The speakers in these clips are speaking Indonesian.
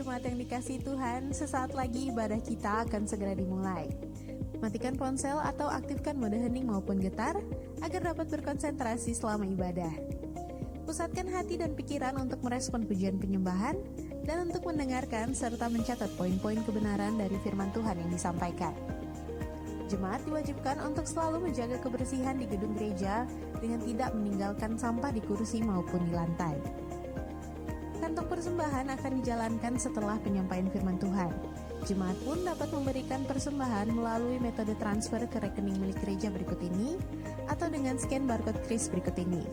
jemaat yang dikasihi Tuhan, sesaat lagi ibadah kita akan segera dimulai. Matikan ponsel atau aktifkan mode hening maupun getar agar dapat berkonsentrasi selama ibadah. Pusatkan hati dan pikiran untuk merespon pujian penyembahan dan untuk mendengarkan serta mencatat poin-poin kebenaran dari firman Tuhan yang disampaikan. Jemaat diwajibkan untuk selalu menjaga kebersihan di gedung gereja dengan tidak meninggalkan sampah di kursi maupun di lantai. Kantong persembahan akan dijalankan setelah penyampaian firman Tuhan. Jemaat pun dapat memberikan persembahan melalui metode transfer ke rekening milik gereja berikut ini atau dengan scan barcode kris berikut ini.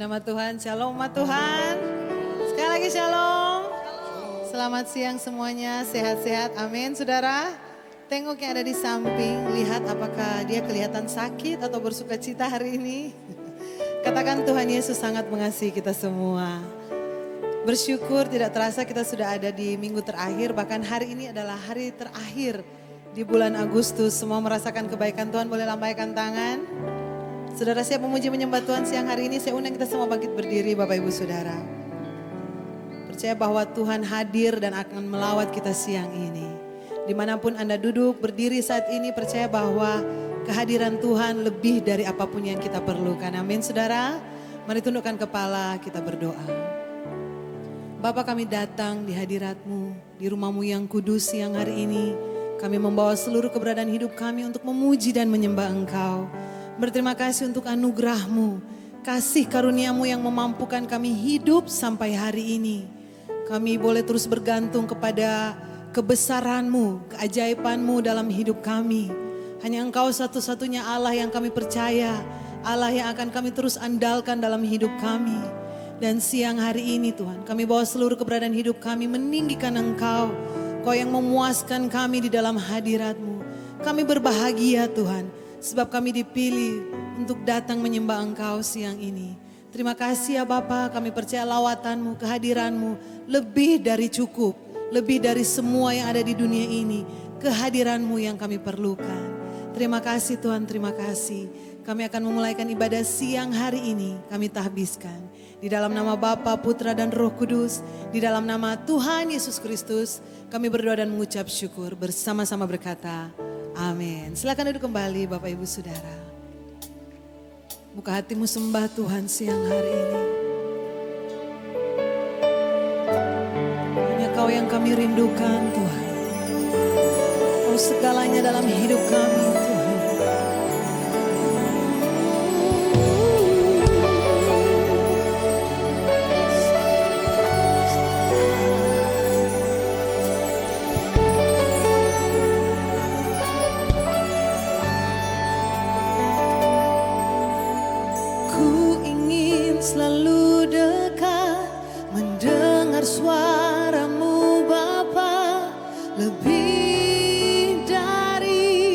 Nama Tuhan, shalom umat Tuhan. Sekali lagi shalom. Selamat siang semuanya, sehat-sehat, amin saudara. Tengok yang ada di samping, lihat apakah dia kelihatan sakit atau bersuka cita hari ini. Katakan Tuhan Yesus sangat mengasihi kita semua. Bersyukur tidak terasa kita sudah ada di minggu terakhir, bahkan hari ini adalah hari terakhir di bulan Agustus. Semua merasakan kebaikan Tuhan, boleh lambaikan tangan. Saudara siap memuji menyembah Tuhan siang hari ini, saya undang kita semua bangkit berdiri Bapak Ibu Saudara. Percaya bahwa Tuhan hadir dan akan melawat kita siang ini. Dimanapun Anda duduk, berdiri saat ini, percaya bahwa kehadiran Tuhan lebih dari apapun yang kita perlukan. Amin saudara, mari tundukkan kepala, kita berdoa. Bapa, kami datang di hadirat-Mu, di rumah-Mu yang kudus siang hari ini. Kami membawa seluruh keberadaan hidup kami untuk memuji dan menyembah Engkau. Berterima kasih untuk anugerah-Mu, kasih karunia-Mu yang memampukan kami hidup sampai hari ini. Kami boleh terus bergantung kepada kebesaran-Mu, keajaiban-Mu dalam hidup kami. Hanya Engkau satu-satunya Allah yang kami percaya, Allah yang akan kami terus andalkan dalam hidup kami. Dan siang hari ini Tuhan, kami bawa seluruh keberadaan hidup kami meninggikan Engkau. Kau yang memuaskan kami di dalam hadirat-Mu. Kami berbahagia Tuhan. Sebab kami dipilih untuk datang menyembah Engkau siang ini. Terima kasih ya Bapa, kami percaya lawatan-Mu, kehadiran-Mu lebih dari cukup. Lebih dari semua yang ada di dunia ini. Kehadiran-Mu yang kami perlukan. Terima kasih Tuhan, terima kasih. Kami akan memulaikan ibadah siang hari ini, kami tahbiskan. Di dalam nama Bapa, Putra dan Roh Kudus. Di dalam nama Tuhan Yesus Kristus, kami berdoa dan mengucap syukur. Bersama-sama berkata, amin. Silakan duduk kembali Bapak Ibu Saudara. Buka hatimu sembah Tuhan siang hari ini. Hanya Kau yang kami rindukan Tuhan. Kau segalanya dalam hidup kami Tuhan. Selalu dekat mendengar suara-Mu Bapa, lebih dari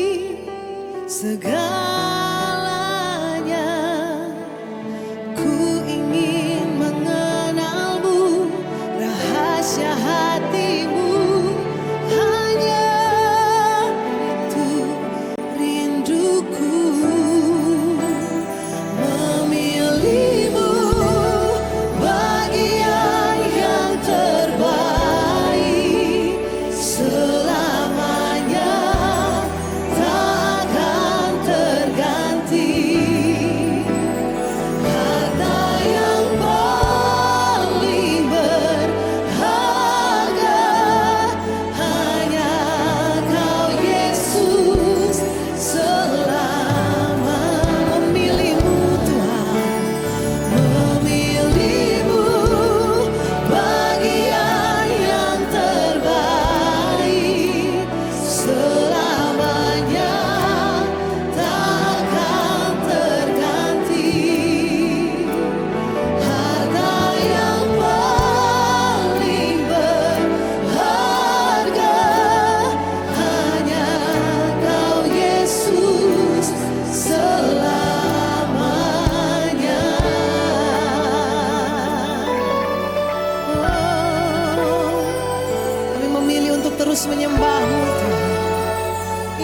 untuk terus menyembah-Mu Tuhan.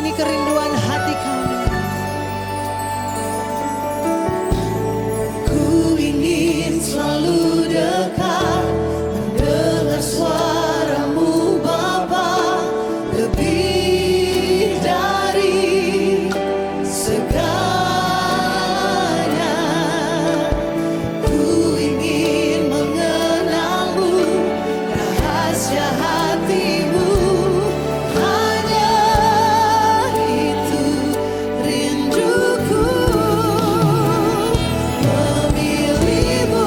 Ini kerinduan hati kami. Ku ingin selalu dekat, mendengar suara-Mu Bapa, lebih dari segalanya. Ku ingin mengenal-Mu, rahasia hati-Mu, hanya itu rinduku. Memilih-Mu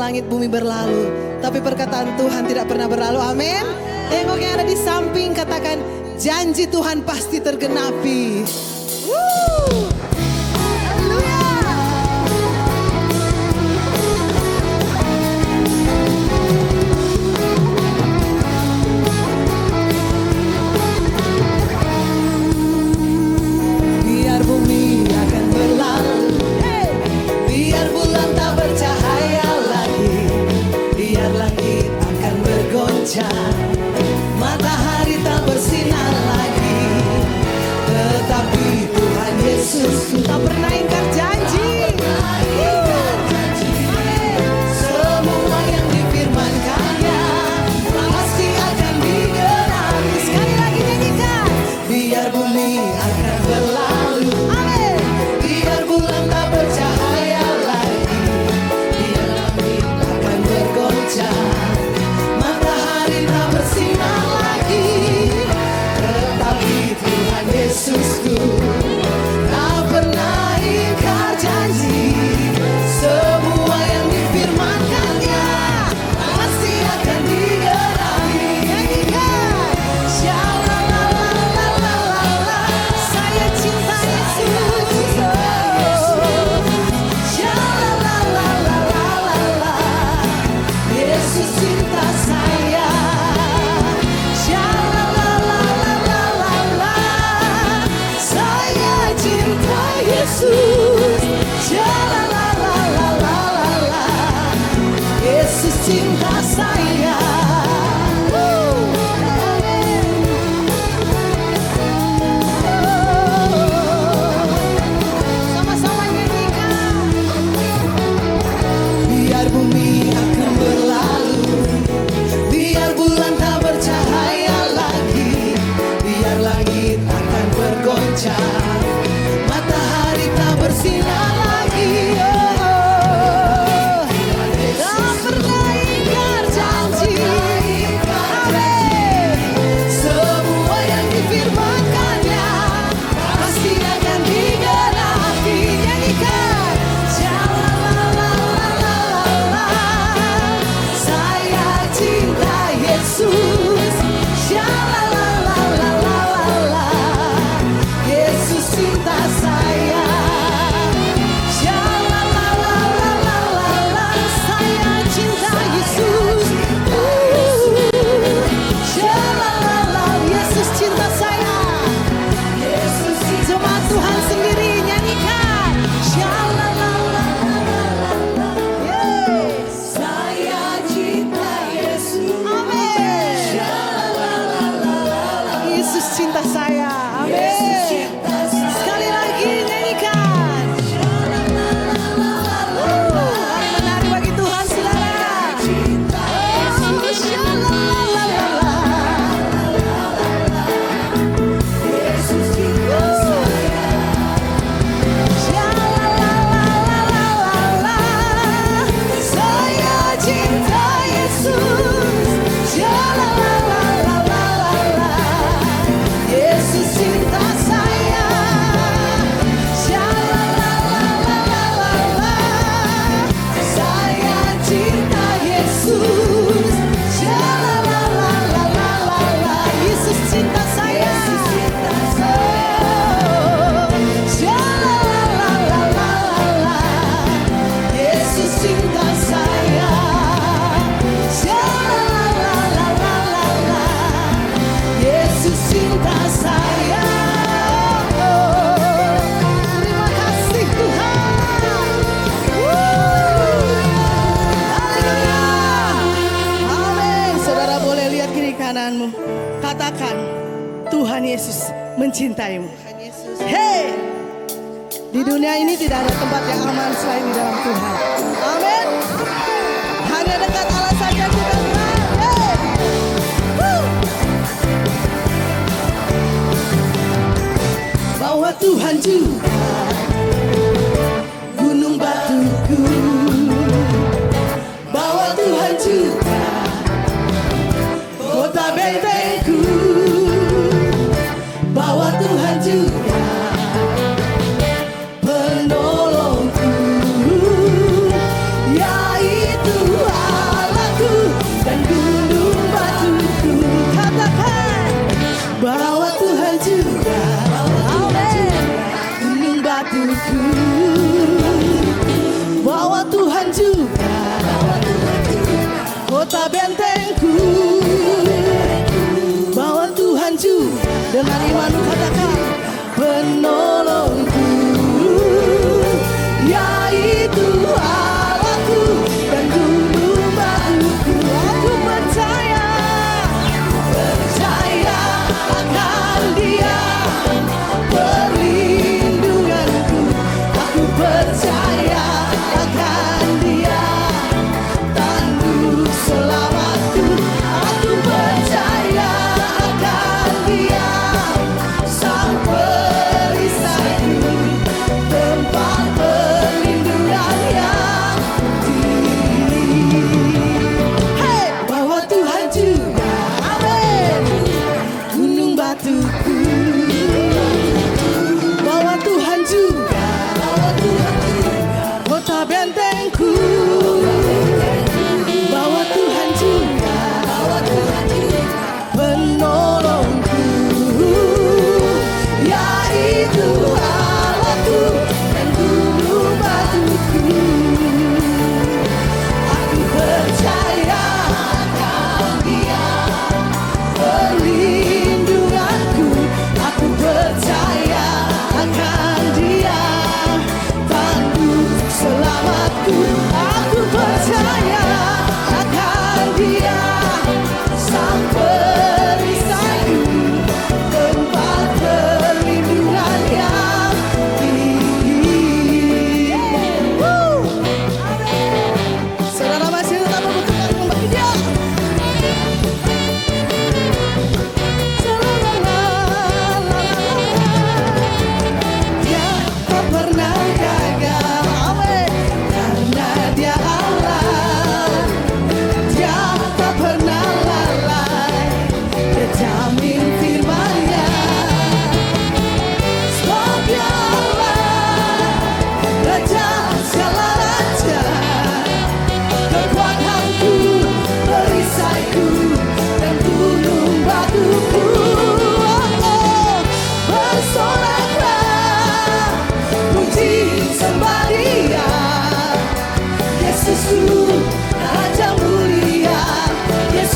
langit bumi berlalu, tapi perkataan Tuhan tidak pernah berlalu. Amin. Tengok yang ada di samping, katakan janji Tuhan pasti tergenapi. Haleluya. Biar bumi akan berlalu, biar bulan tak bercahaya lagi, biar langit akan bergoncang, matahari tak bersinar lagi, tetapi Tuhan Yesus tak pernah ingkar janji. Semua yang difirmankannya pasti akan digenapi. Sekali lagi nyanyikan. Biar bumi akan berlalu, biar bulan tak bercahaya lagi, biar langit akan bergoncang, matahari tak bersinar lagi, tetapi Tuhan Yesusku tak pernah ingkar janji. Semua yang difirmankannya pasti akan digenapi. Nyanyikan. Shalalalalala, saya cinta Yesus. Shalalalalala, Yesus cinta saya. Shalalalalala, saya cinta Yesus. Shalalalalala, Yesus cinta saya. Sama-sama nyanyikan. Biar bumi akan berlalu, biar bulan tak bercahaya lagi, biar langit akan bergoncang, matahari tak bersinar lagi. Tak pernah ingkar janji. Amin. Semua yang difirmankannya pasti akan digenapi. Nyanyikan. Shalalalalala, saya cinta Yesus. Shalalalalala, Yesus cinta saya. Shalalalalala, saya cinta Yesus. Shalalala, Yesus cinta saya. Jemaat Tuhan sendiri nyanyikan. Shalalalala, saya cinta Yesus. Amin. Yesus cinta saya. Amin. Sekali lagi nyanyikan. Hari menari bagi Tuhan, saudara. Oh, shalalalala. Yesus cinta saya. Shalalalala, saya cinta Yesus. Shalalalala, Yesus cinta saya. Shalalalala, saya cinta Yesus. Shalalalala, Yesus cinta saya. Shalalalala, Yesus cinta saya. Shalalalala, Yesus cinta saya. Terima kasih Tuhan. Haleluya. Amin. Saudara boleh lihat kiri kananmu. Katakan, Tuhan Yesus mencintaimu. Hei, di dunia ini tidak ada tempat yang aman selain di dalam Tuhan. Amin. Hanya dekat Allah saja kita aman. Hey. Bahwa Tuhan juga gunung batuku, bahwa Tuhan juga kota bentengku, bahwa Tuhan juga penolongku, yaitu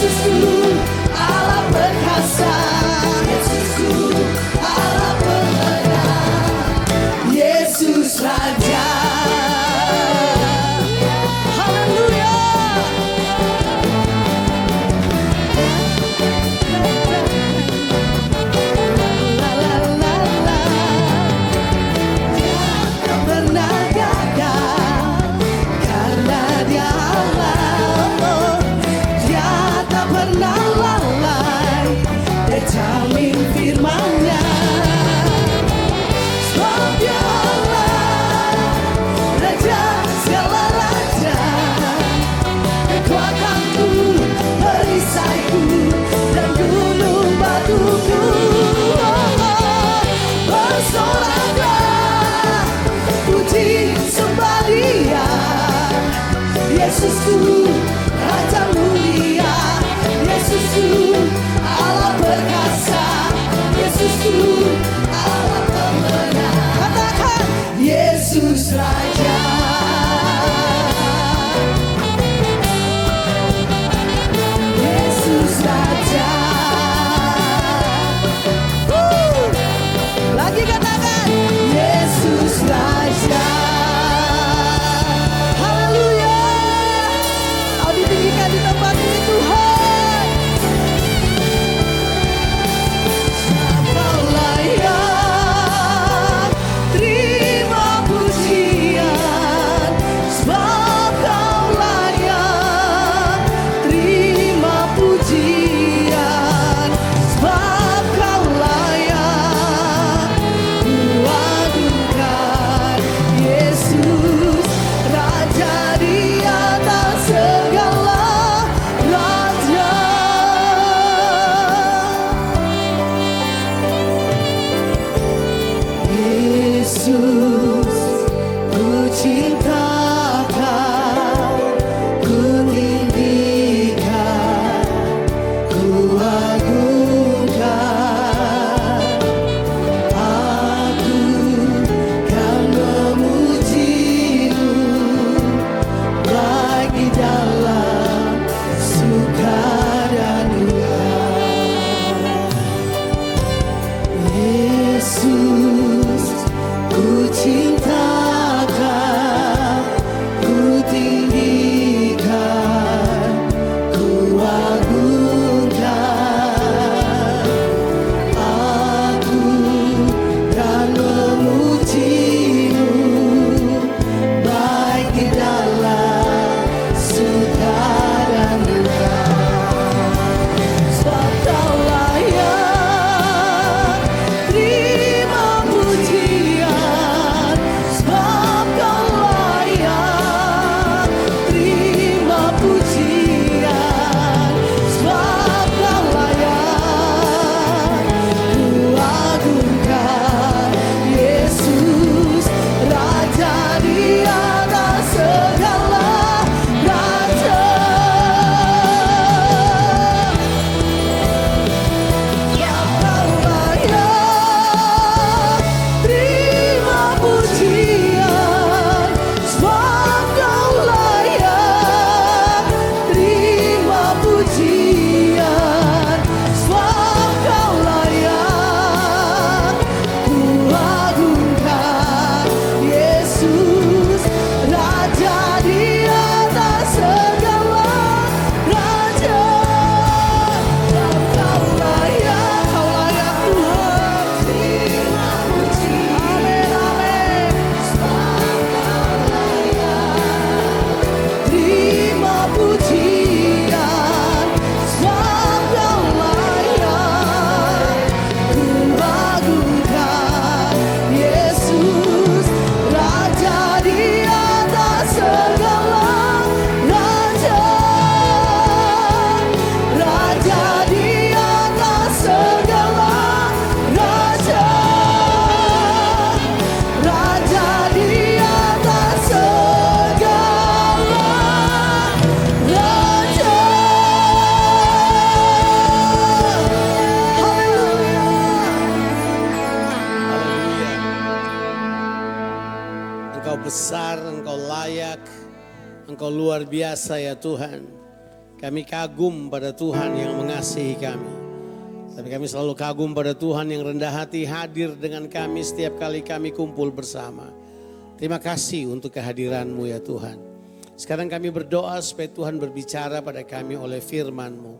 Yesusku Allah perkasa, Yesusku Allah pemenang, Yesus Raja. Haleluya. La la la la. Dia tak pernah gagal karena Dia Allah. Dia tak pernah lalai, Dia jamin firman-Nya. Sebab Dia Allah, Raja segala raja, kekuatanku, perisaiku, dan gunung batuku. Bersoraklah, puji sembah Dia, Yesusku Raja mulia, Yesusku Allah perkasa, Yesusku Allah pemenang. Katakan Yesus Raja. Yesus Raja. Lagi katakan Yesus Raja. Haleluya. Kau ditinggikan di tempat ini Tuhan. Kau layak terima pujian, sebab Kau layak terima pujian, sebab Kau layak kuagungkan. Yesus Raja di atas segala raja. Yesus, ku cinta Kau, ku tinggikan, ku agungkan. Aku kan memuji-Mu, baik di dalam suka dan duka. Yesus, ku cinta Kau, ku tinggikan, ku agungkan. Aku kan memuji-Mu, baik di dalam suka dan duka. Sebab Kau layak terima pujian, sebab Kau layak terima pujian, sebab Kau layak kuagungkan. Yesus Raja di atas segala raja. Kau layak terima pujian, sebab Kau layak terima pujian, sebab Kau layak kuagungkan. Yesus Raja di atas segala raja. Kau layak Tuhan terima pujian. Amin, amin. Sebab Kau layak terima pujian, sebab Kau layak kuagungkan. Yesus Raja di atas segala raja. Raja di atas segala raja. Raja di atas segala raja. Haleluya. Haleluya. Engkau besar, Engkau layak, Engkau luar biasa ya Tuhan. Kami kagum pada Tuhan yang mengasihi kami. Tapi kami selalu kagum pada Tuhan yang rendah hati hadir dengan kami setiap kali kami kumpul bersama. Terima kasih untuk kehadiran-Mu ya Tuhan. Sekarang kami berdoa supaya Tuhan berbicara pada kami oleh firman-Mu.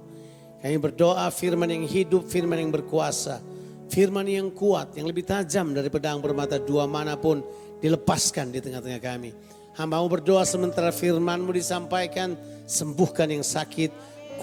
Kami berdoa firman yang hidup, firman yang berkuasa. Firman yang kuat, yang lebih tajam dari pedang bermata dua manapun dilepaskan di tengah-tengah kami. Hamba-Mu berdoa sementara firman-Mu disampaikan, sembuhkan yang sakit,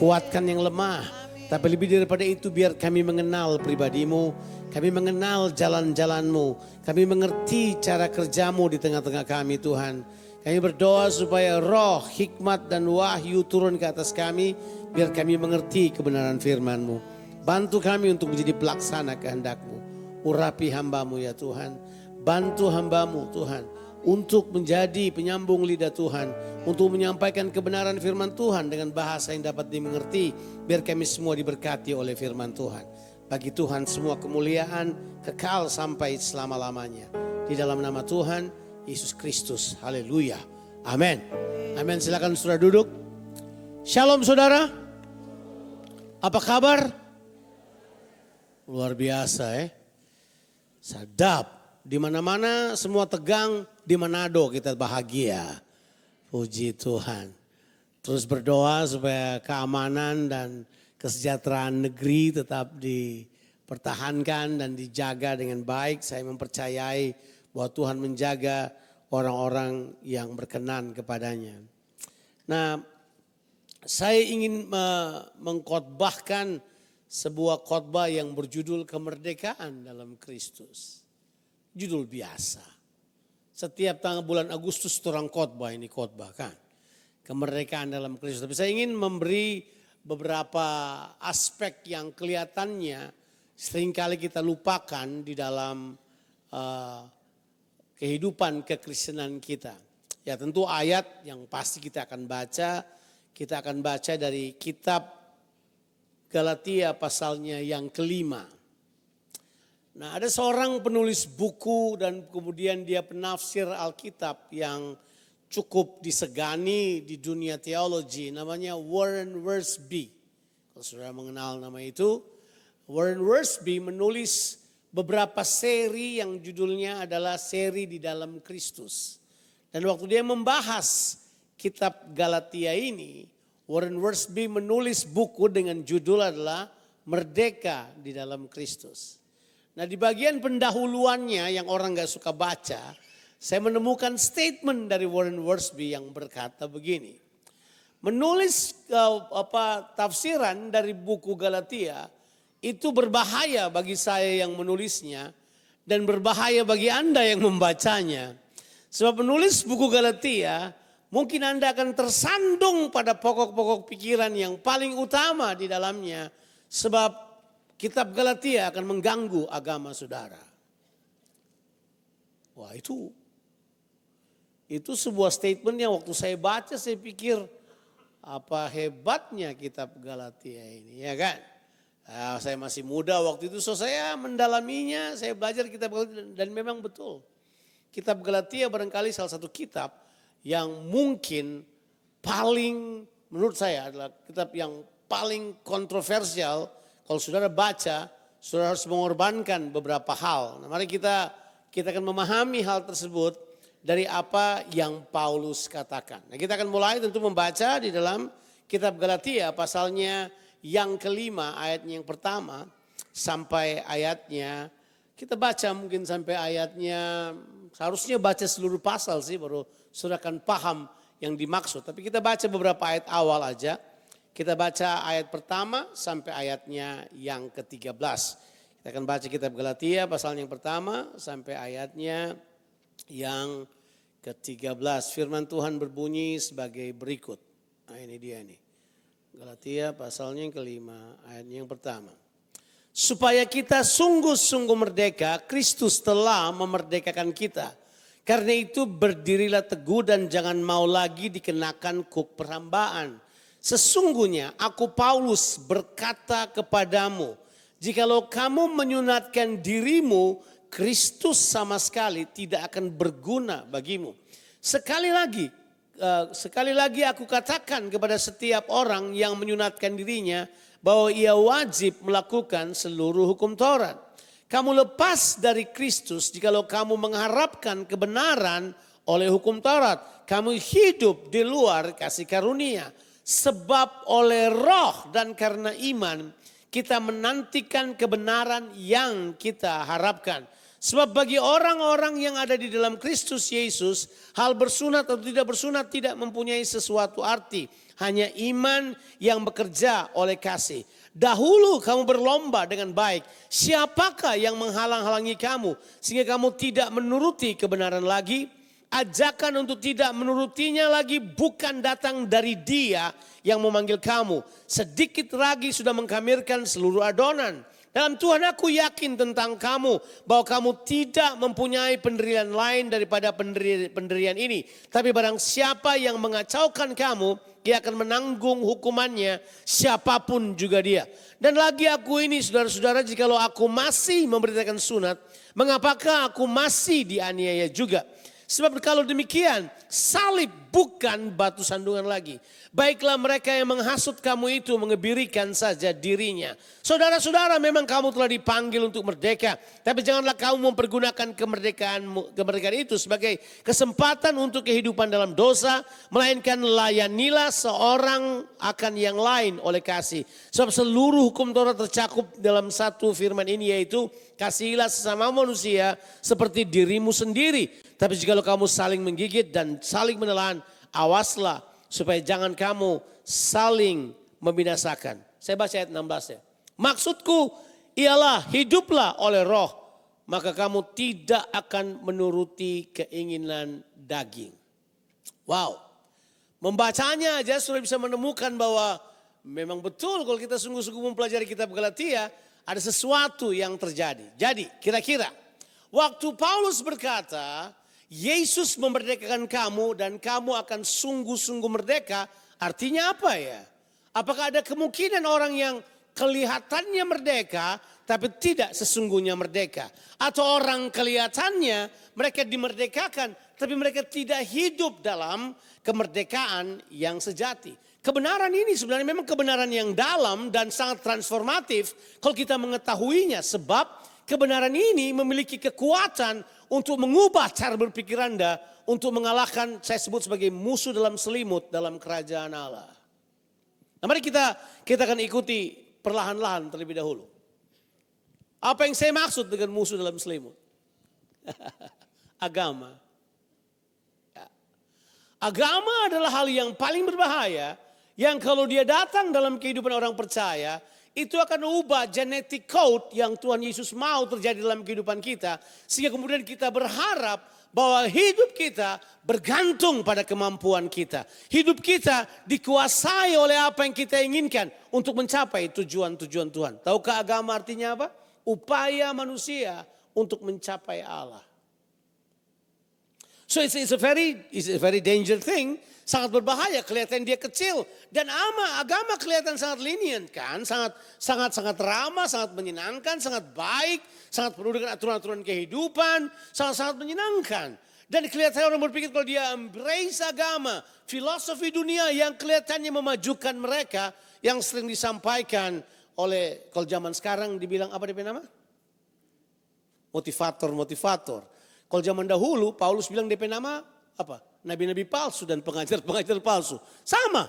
kuatkan yang lemah. Tapi lebih daripada itu biar kami mengenal pribadi-Mu, kami mengenal jalan-jalan-Mu, kami mengerti cara kerja-Mu di tengah-tengah kami Tuhan. Kami berdoa supaya roh, hikmat dan wahyu turun ke atas kami, biar kami mengerti kebenaran firman-Mu. Bantu kami untuk menjadi pelaksana kehendak-Mu. Urapi hamba-Mu ya Tuhan, bantu hamba-Mu Tuhan. Untuk menjadi penyambung lidah Tuhan. Untuk menyampaikan kebenaran firman Tuhan dengan bahasa yang dapat dimengerti. Biar kami semua diberkati oleh firman Tuhan. Bagi Tuhan semua kemuliaan kekal sampai selama-lamanya. Di dalam nama Tuhan Yesus Kristus. Haleluya. Amin. Amin. Silakan saudara duduk. Shalom saudara. Apa kabar? Luar biasa Sadap. Di mana-mana semua tegang, di Manado kita bahagia. Puji Tuhan. Terus berdoa supaya keamanan dan kesejahteraan negeri tetap dipertahankan dan dijaga dengan baik. Saya mempercayai bahwa Tuhan menjaga orang-orang yang berkenan kepadanya. Nah, saya ingin mengkhotbahkan sebuah khotbah yang berjudul kemerdekaan dalam Kristus. Judul biasa. Setiap tanggal bulan Agustus orang khotbah ini khotbah kan. Kemerdekaan dalam Kristus. Tapi saya ingin memberi beberapa aspek yang kelihatannya seringkali kita lupakan di dalam kehidupan kekristenan kita. Ya tentu ayat yang pasti kita akan baca. Kita akan baca dari kitab Galatia pasalnya yang kelima. Nah ada seorang penulis buku dan kemudian dia penafsir Alkitab yang cukup disegani di dunia teologi. Namanya Warren Wiersbe. Kalau saudara mengenal nama itu. Warren Wiersbe menulis beberapa seri yang judulnya adalah seri di dalam Kristus. Dan waktu dia membahas kitab Galatia ini. Warren Wiersbe menulis buku dengan judul adalah Merdeka di dalam Kristus. Nah di bagian pendahuluannya yang orang gak suka baca, saya menemukan statement dari Warren Wiersbe yang berkata begini. Menulis tafsiran dari buku Galatia itu berbahaya bagi saya yang menulisnya dan berbahaya bagi Anda yang membacanya. Sebab menulis buku Galatia mungkin Anda akan tersandung pada pokok-pokok pikiran yang paling utama di dalamnya. Sebab kitab Galatia akan mengganggu agama saudara. Wah itu sebuah statement yang waktu saya baca saya pikir apa hebatnya kitab Galatia ini ya kan. Nah, saya masih muda waktu itu so saya mendalaminya, saya belajar kitab Galatia dan memang betul. Kitab Galatia barangkali salah satu kitab yang mungkin paling menurut saya adalah kitab yang paling kontroversial. Kalau saudara baca, saudara harus mengorbankan beberapa hal. Nah, mari kita akan memahami hal tersebut dari apa yang Paulus katakan. Nah, kita akan mulai tentu membaca di dalam kitab Galatia pasalnya yang kelima ayatnya yang pertama sampai ayatnya. Kita baca mungkin sampai ayatnya, seharusnya baca seluruh pasal sih baru saudara akan paham yang dimaksud. Tapi kita baca beberapa ayat awal aja. Kita baca ayat pertama sampai ayatnya yang ke-13. Kita akan baca kitab Galatia pasal yang pertama sampai ayatnya yang ke-13. Firman Tuhan berbunyi sebagai berikut. Nah ini dia nih. Galatia pasalnya yang kelima ayatnya yang pertama. Supaya kita sungguh-sungguh merdeka, Kristus telah memerdekakan kita. Karena itu berdirilah teguh dan jangan mau lagi dikenakan kuk perhambaan. Sesungguhnya aku Paulus berkata kepadamu, jikalau kamu menyunatkan dirimu, Kristus sama sekali tidak akan berguna bagimu. Sekali lagi sekali lagi aku katakan kepada setiap orang yang menyunatkan dirinya bahwa ia wajib melakukan seluruh hukum Taurat. Kamu lepas dari Kristus jikalau kamu mengharapkan kebenaran oleh hukum Taurat. Kamu hidup di luar kasih karunia. Sebab oleh roh dan karena iman kita menantikan kebenaran yang kita harapkan. Sebab bagi orang-orang yang ada di dalam Kristus Yesus, hal bersunat atau tidak bersunat tidak mempunyai sesuatu arti. Hanya iman yang bekerja oleh kasih. Dahulu kamu berlomba dengan baik. Siapakah yang menghalang-halangi kamu sehingga kamu tidak menuruti kebenaran lagi? Ajakan untuk tidak menurutinya lagi bukan datang dari Dia yang memanggil kamu. Sedikit lagi sudah mengkamirkan seluruh adonan. Dalam Tuhan aku yakin tentang kamu bahwa kamu tidak mempunyai penderian lain daripada penderian ini. Tapi barang siapa yang mengacaukan kamu, dia akan menanggung hukumannya siapapun juga dia. Dan lagi aku ini saudara-saudara, jikalau aku masih memberitakan sunat, mengapakah aku masih dianiaya juga? Sebab kalau demikian, salib bukan batu sandungan lagi. Baiklah mereka yang menghasut kamu itu mengebirikan saja dirinya. Saudara-saudara, memang kamu telah dipanggil untuk merdeka. Tapi janganlah kamu mempergunakan kemerdekaan itu sebagai kesempatan untuk kehidupan dalam dosa. Melainkan layanilah seorang akan yang lain oleh kasih. Sebab seluruh hukum Taurat tercakup dalam satu firman ini, yaitu kasihilah sesama manusia seperti dirimu sendiri. Tapi jikalau kamu saling menggigit dan saling menelan, awaslah supaya jangan kamu saling membinasakan. Saya baca ayat 16 ya. Maksudku ialah hiduplah oleh roh, maka kamu tidak akan menuruti keinginan daging. Wow, membacanya aja sudah bisa menemukan bahwa memang betul kalau kita sungguh-sungguh mempelajari kitab Galatia, ada sesuatu yang terjadi. Jadi kira-kira waktu Paulus berkata, Yesus memerdekakan kamu dan kamu akan sungguh-sungguh merdeka. Artinya apa ya? Apakah ada kemungkinan orang yang kelihatannya merdeka tapi tidak sesungguhnya merdeka? Atau orang kelihatannya mereka dimerdekakan tapi mereka tidak hidup dalam kemerdekaan yang sejati? Kebenaran ini sebenarnya memang kebenaran yang dalam dan sangat transformatif kalau kita mengetahuinya. Sebab kebenaran ini memiliki kekuatan untuk mengubah cara berpikir Anda, untuk mengalahkan saya sebut sebagai musuh dalam selimut dalam kerajaan Allah. Nah, mari kita akan ikuti perlahan-lahan terlebih dahulu. Apa yang saya maksud dengan musuh dalam selimut? Agama. Ya. Agama adalah hal yang paling berbahaya, yang kalau dia datang dalam kehidupan orang percaya, itu akan ubah genetic code yang Tuhan Yesus mau terjadi dalam kehidupan kita. Sehingga kemudian kita berharap bahwa hidup kita bergantung pada kemampuan kita. Hidup kita dikuasai oleh apa yang kita inginkan untuk mencapai tujuan-tujuan Tuhan. Tahukah agama artinya apa? Upaya manusia untuk mencapai Allah. So it's a very dangerous thing. Sangat berbahaya, kelihatan dia kecil. Dan agama kelihatan sangat lenient kan. Sangat ramah, sangat menyenangkan, sangat baik. Sangat penuh dengan aturan-aturan kehidupan. Sangat menyenangkan. Dan kelihatan orang berpikir kalau dia embrace agama. Filosofi dunia yang kelihatannya memajukan mereka. Yang sering disampaikan oleh, kalau zaman sekarang dibilang apa DP nama? Motivator. Kalau zaman dahulu Paulus bilang DP nama apa? Nabi-nabi palsu dan pengajar-pengajar palsu. Sama.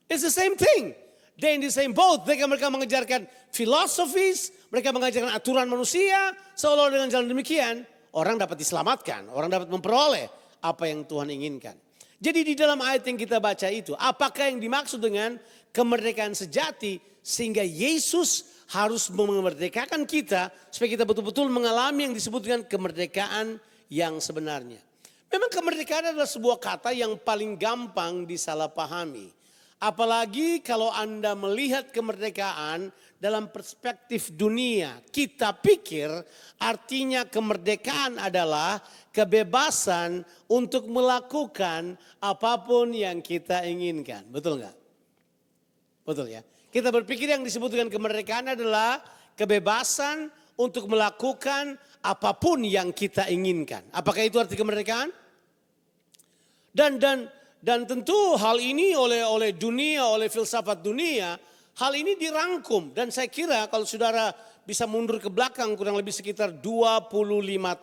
It's the same thing. They in the same boat. Mereka mengejarkan filosofis. Mereka mengajarkan aturan manusia. Seolah dengan jalan demikian, orang dapat diselamatkan. Orang dapat memperoleh apa yang Tuhan inginkan. Jadi di dalam ayat yang kita baca itu, apakah yang dimaksud dengan kemerdekaan sejati? Sehingga Yesus harus memerdekakan kita. Supaya kita betul-betul mengalami yang disebut dengan kemerdekaan yang sebenarnya. Memang kemerdekaan adalah sebuah kata yang paling gampang disalahpahami. Apalagi kalau Anda melihat kemerdekaan dalam perspektif dunia. Kita pikir artinya kemerdekaan adalah kebebasan untuk melakukan apapun yang kita inginkan. Betul nggak? Betul ya. Kita berpikir yang disebut dengan kemerdekaan adalah kebebasan untuk melakukan apapun yang kita inginkan. Apakah itu arti kemerdekaan? Dan Dan tentu hal ini oleh dunia, oleh filsafat dunia, hal ini dirangkum. Dan saya kira kalau saudara bisa mundur ke belakang kurang lebih sekitar 25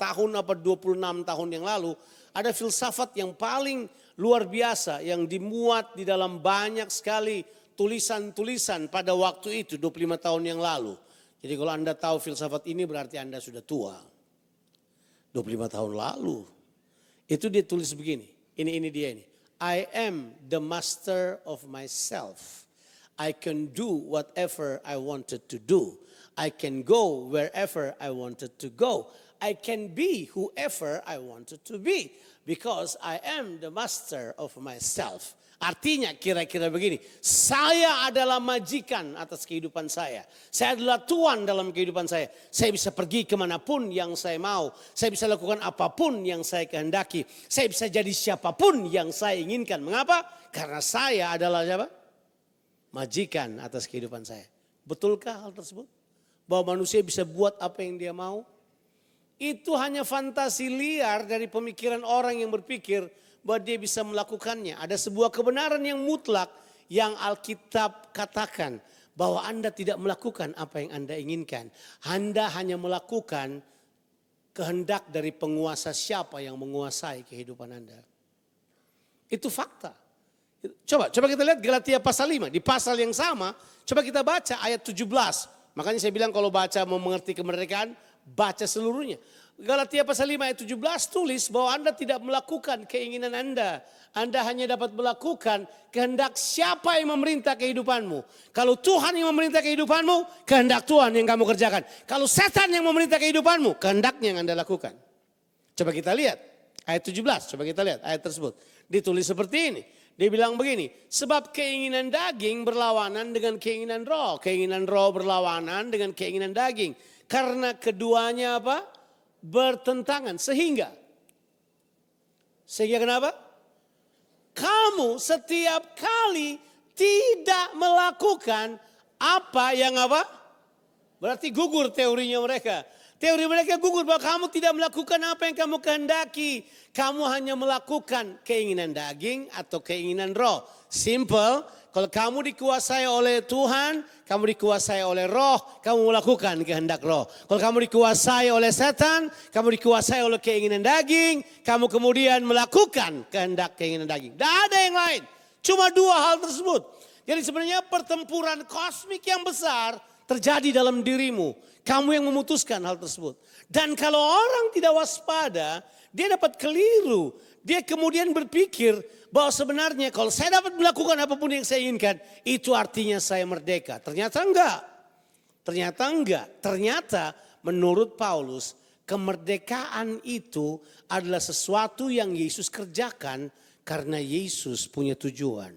tahun atau 26 tahun yang lalu, ada filsafat yang paling luar biasa yang dimuat di dalam banyak sekali tulisan-tulisan pada waktu itu 25 tahun yang lalu. Jadi kalau Anda tahu filsafat ini berarti Anda sudah tua. 25 tahun lalu. Itu dia tulis begini. Ini dia ini. I am the master of myself. I can do whatever I wanted to do. I can go wherever I wanted to go. I can be whoever I wanted to be. Because I am the master of myself. Artinya kira-kira begini, saya adalah majikan atas kehidupan saya. Saya adalah tuan dalam kehidupan saya. Saya bisa pergi kemanapun yang saya mau. Saya bisa lakukan apapun yang saya kehendaki. Saya bisa jadi siapapun yang saya inginkan. Mengapa? Karena saya adalah siapa? Majikan atas kehidupan saya. Betulkah hal tersebut? Bahwa manusia bisa buat apa yang dia mau? Itu hanya fantasi liar dari pemikiran orang yang berpikir bahwa dia bisa melakukannya. Ada sebuah kebenaran yang mutlak yang Alkitab katakan bahwa Anda tidak melakukan apa yang Anda inginkan. Anda hanya melakukan kehendak dari penguasa siapa yang menguasai kehidupan Anda. Itu fakta. Coba kita lihat Galatia pasal 5. Di pasal yang sama, coba kita baca ayat 17. Makanya saya bilang kalau baca mau mengerti kemerdekaan, baca seluruhnya. Galatia pasal 5 ayat 17 tulis bahwa Anda tidak melakukan keinginan Anda. Anda hanya dapat melakukan kehendak siapa yang memerintah kehidupanmu. Kalau Tuhan yang memerintah kehidupanmu, kehendak Tuhan yang kamu kerjakan. Kalau setan yang memerintah kehidupanmu, kehendaknya yang Anda lakukan. Coba kita lihat ayat 17, coba kita lihat ayat tersebut. Ditulis seperti ini. Dia bilang begini, sebab keinginan daging berlawanan dengan keinginan roh. Keinginan roh berlawanan dengan keinginan daging. Karena keduanya apa? Bertentangan. Sehingga kenapa? Kamu setiap kali tidak melakukan apa yang apa? Berarti gugur teorinya mereka. Teori mereka gugur bahwa kamu tidak melakukan apa yang kamu kehendaki. Kamu hanya melakukan keinginan daging atau keinginan roh. Simple. Kalau kamu dikuasai oleh Tuhan, kamu dikuasai oleh roh, kamu melakukan kehendak roh. Kalau kamu dikuasai oleh setan, kamu dikuasai oleh keinginan daging, kamu kemudian melakukan kehendak keinginan daging. Tidak ada yang lain. Cuma dua hal tersebut. Jadi sebenarnya pertempuran kosmik yang besar terjadi dalam dirimu. Kamu yang memutuskan hal tersebut. Dan kalau orang tidak waspada, dia dapat keliru. Dia kemudian berpikir bahwa sebenarnya kalau saya dapat melakukan apapun yang saya inginkan, itu artinya saya merdeka. Ternyata enggak. Ternyata menurut Paulus, kemerdekaan itu adalah sesuatu yang Yesus kerjakan karena Yesus punya tujuan.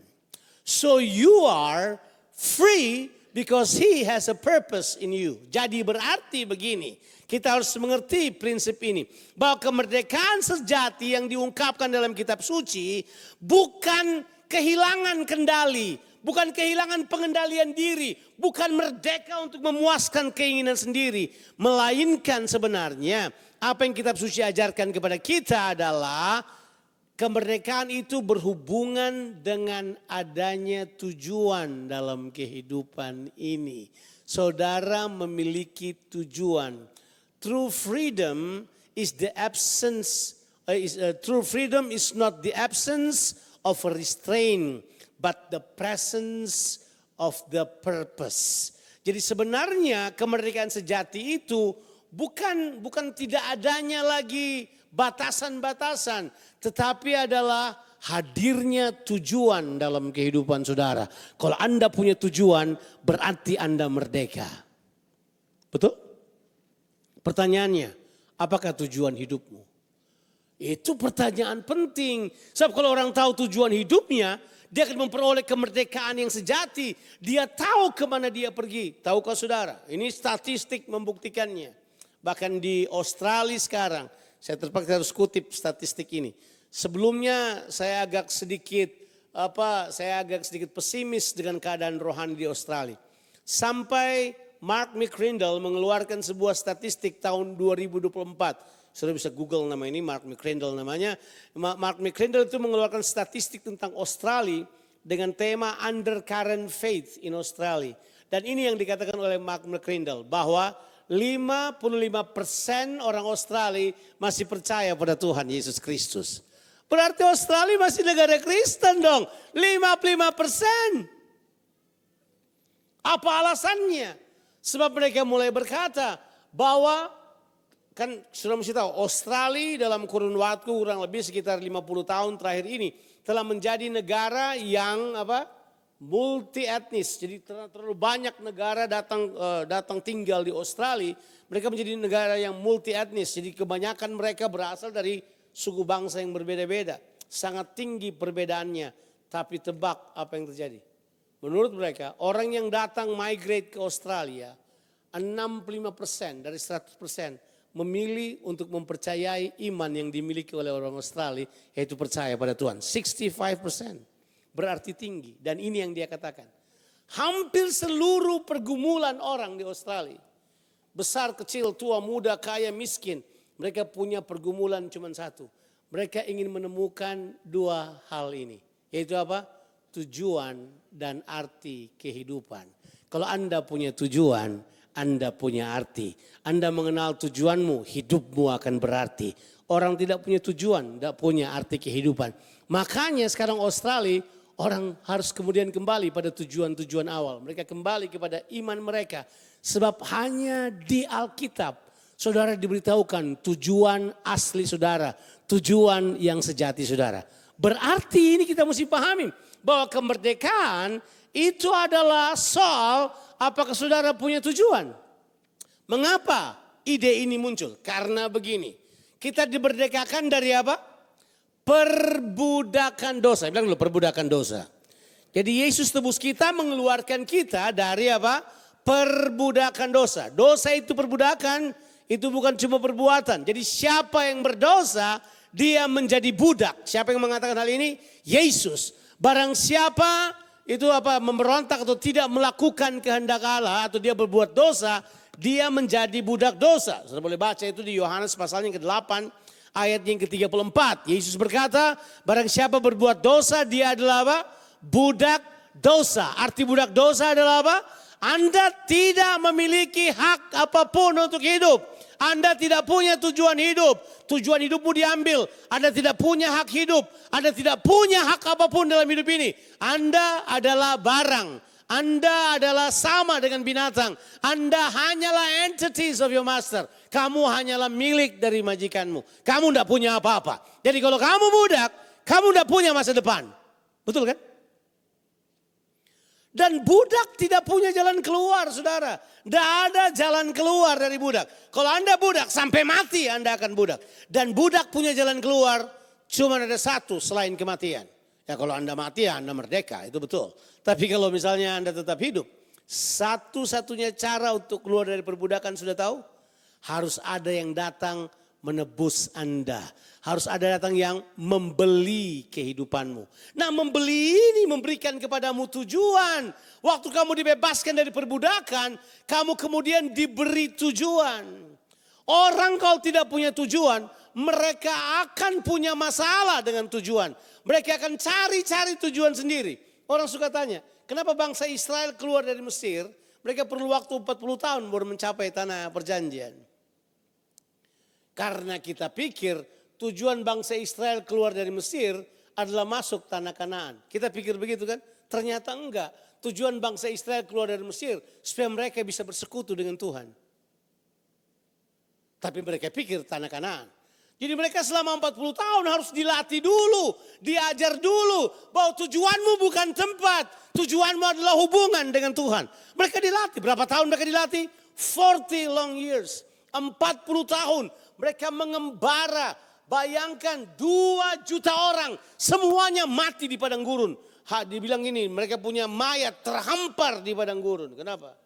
So you are free because he has a purpose in you. Jadi berarti begini, kita harus mengerti prinsip ini. Bahwa kemerdekaan sejati yang diungkapkan dalam kitab suci bukan kehilangan kendali. Bukan kehilangan pengendalian diri. Bukan merdeka untuk memuaskan keinginan sendiri. Melainkan sebenarnya apa yang kitab suci ajarkan kepada kita adalah kemerdekaan itu berhubungan dengan adanya tujuan dalam kehidupan ini. Saudara memiliki tujuan. True freedom is the absence. True freedom is not the absence of a restraint, but the presence of the purpose. Jadi sebenarnya kemerdekaan sejati itu bukan tidak adanya lagi batasan-batasan, tetapi adalah hadirnya tujuan dalam kehidupan saudara. Kalau Anda punya tujuan, berarti Anda merdeka. Betul? Pertanyaannya, apakah tujuan hidupmu? Itu pertanyaan penting. Sebab kalau orang tahu tujuan hidupnya, dia akan memperoleh kemerdekaan yang sejati. Dia tahu kemana dia pergi. Tahukah saudara? Ini statistik membuktikannya. Bahkan di Australia sekarang, saya terpaksa harus kutip statistik ini. Sebelumnya saya agak sedikit pesimis dengan keadaan rohani di Australia. Sampai Mark McCrindle mengeluarkan sebuah statistik tahun 2024. Saudara bisa Google nama ini, Mark McCrindle namanya. Mark McCrindle itu mengeluarkan statistik tentang Australia dengan tema Undercurrent Faith in Australia. Dan ini yang dikatakan oleh Mark McCrindle, bahwa 55% orang Australia masih percaya pada Tuhan Yesus Kristus. Berarti Australia masih negara Kristen dong, 55%. Apa alasannya? Sebab mereka mulai berkata bahwa, kan sudah mesti tahu, Australia dalam kurun waktu kurang lebih sekitar 50 tahun terakhir ini telah menjadi negara yang multi etnis. Jadi terlalu banyak negara datang tinggal di Australia. Mereka menjadi negara yang multi etnis. Jadi kebanyakan mereka berasal dari suku bangsa yang berbeda-beda. Sangat tinggi perbedaannya. Tapi tebak apa yang terjadi. Menurut mereka, orang yang datang migrate ke Australia, 65% dari 100% memilih untuk mempercayai iman yang dimiliki oleh orang Australia, yaitu percaya pada Tuhan. 65% berarti tinggi. Dan ini yang dia katakan. Hampir seluruh pergumulan orang di Australia, besar, kecil, tua, muda, kaya, miskin, mereka punya pergumulan cuma satu. Mereka ingin menemukan dua hal ini. Yaitu apa? Tujuan dan arti kehidupan. Kalau Anda punya tujuan, Anda punya arti. Anda mengenal tujuanmu, hidupmu akan berarti. Orang tidak punya tujuan, tidak punya arti kehidupan. Makanya sekarang Australia, orang harus kemudian kembali pada tujuan-tujuan awal. Mereka kembali kepada iman mereka. Sebab hanya di Alkitab, saudara diberitahukan tujuan asli saudara. Tujuan yang sejati saudara. Berarti ini kita mesti pahami bahwa kemerdekaan itu adalah soal apakah saudara punya tujuan. Mengapa ide ini muncul? Karena begini, kita diberdekakan dari apa? Perbudakan dosa. Bilang dulu, perbudakan dosa. Jadi Yesus tebus kita, mengeluarkan kita dari apa? Perbudakan dosa. Dosa itu perbudakan, itu bukan cuma perbuatan. Jadi siapa yang berdosa, dia menjadi budak. Siapa yang mengatakan hal ini? Yesus. Barang siapa itu memberontak atau tidak melakukan kehendak Allah atau dia berbuat dosa, dia menjadi budak dosa. Saudara boleh baca itu di Yohanes pasalnya yang ke-8 ayat yang ke-34. Yesus berkata, barang siapa berbuat dosa, dia adalah apa? Budak dosa. Arti budak dosa adalah apa? Anda tidak memiliki hak apapun untuk hidup. Anda tidak punya tujuan hidup. Tujuan hidupmu diambil. Anda tidak punya hak hidup. Anda tidak punya hak apapun dalam hidup ini. Anda adalah barang. Anda adalah sama dengan binatang. Anda hanyalah entities of your master. Kamu hanyalah milik dari majikanmu. Kamu tidak punya apa-apa. Jadi kalau kamu budak, kamu tidak punya masa depan. Betul kan? Dan budak tidak punya jalan keluar, saudara. Tidak ada jalan keluar dari budak. Kalau Anda budak, sampai mati Anda akan budak. Dan budak punya jalan keluar, cuma ada satu selain kematian. Ya kalau Anda mati, ya Anda merdeka, itu betul. Tapi kalau misalnya Anda tetap hidup, satu-satunya cara untuk keluar dari perbudakan sudah tahu? Harus ada yang datang menebus Anda. Harus ada datang yang membeli kehidupanmu. Nah, membeli ini memberikan kepadamu tujuan. Waktu kamu dibebaskan dari perbudakan, kamu kemudian diberi tujuan. Orang kalau tidak punya tujuan, mereka akan punya masalah dengan tujuan. Mereka akan cari-cari tujuan sendiri. Orang suka tanya, kenapa bangsa Israel keluar dari Mesir? Mereka perlu waktu 40 tahun baru mencapai tanah perjanjian. Karena kita pikir tujuan bangsa Israel keluar dari Mesir adalah masuk tanah Kanaan. Kita pikir begitu kan? Ternyata enggak. Tujuan bangsa Israel keluar dari Mesir supaya mereka bisa bersekutu dengan Tuhan. Tapi mereka pikir tanah Kanaan. Jadi mereka selama 40 tahun harus dilatih dulu, diajar dulu bahwa tujuanmu bukan tempat, tujuanmu adalah hubungan dengan Tuhan. Mereka dilatih, berapa tahun mereka dilatih? 40 long years, 40 tahun mereka mengembara. Bayangkan 2 juta orang semuanya mati di padang gurun. Dibilang ini mereka punya mayat terhampar di padang gurun. Kenapa?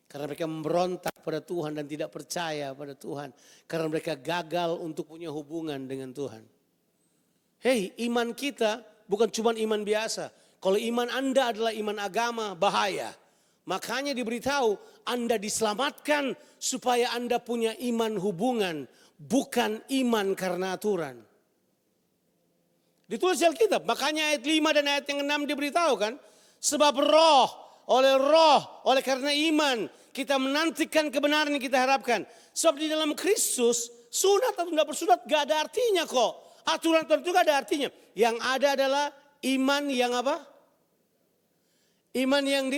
Karena mereka memberontak pada Tuhan dan tidak percaya pada Tuhan. Karena mereka gagal untuk punya hubungan dengan Tuhan. Hei, iman kita bukan cuma iman biasa. Kalau iman Anda adalah iman agama, bahaya. Makanya diberitahu Anda diselamatkan supaya Anda punya iman hubungan. bukan iman karena aturan. Ditulis di Alkitab, makanya ayat 5 dan ayat yang 6 diberitahu kan. Sebab roh, oleh karena iman kita menantikan kebenaran yang kita harapkan. Sebab di dalam Kristus, sunat atau tidak bersunat gak ada artinya kok. Aturan itu gak ada artinya. Yang ada adalah iman yang apa? Iman yang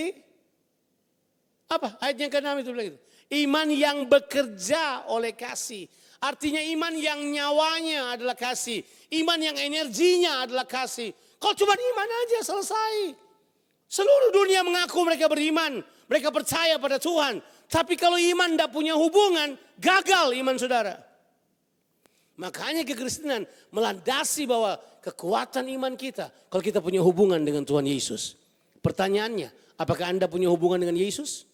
ayat yang ke-6 itu bilang itu. Iman yang bekerja oleh kasih. Artinya iman yang nyawanya adalah kasih. Iman yang energinya adalah kasih. Kalau cuma iman aja selesai. Seluruh dunia mengaku mereka beriman. Mereka percaya pada Tuhan. Tapi kalau iman tidak punya hubungan, gagal iman saudara. Makanya kekristenan melandasi bahwa kekuatan iman kita. Kalau kita punya hubungan dengan Tuhan Yesus. Pertanyaannya, apakah Anda punya hubungan dengan Yesus?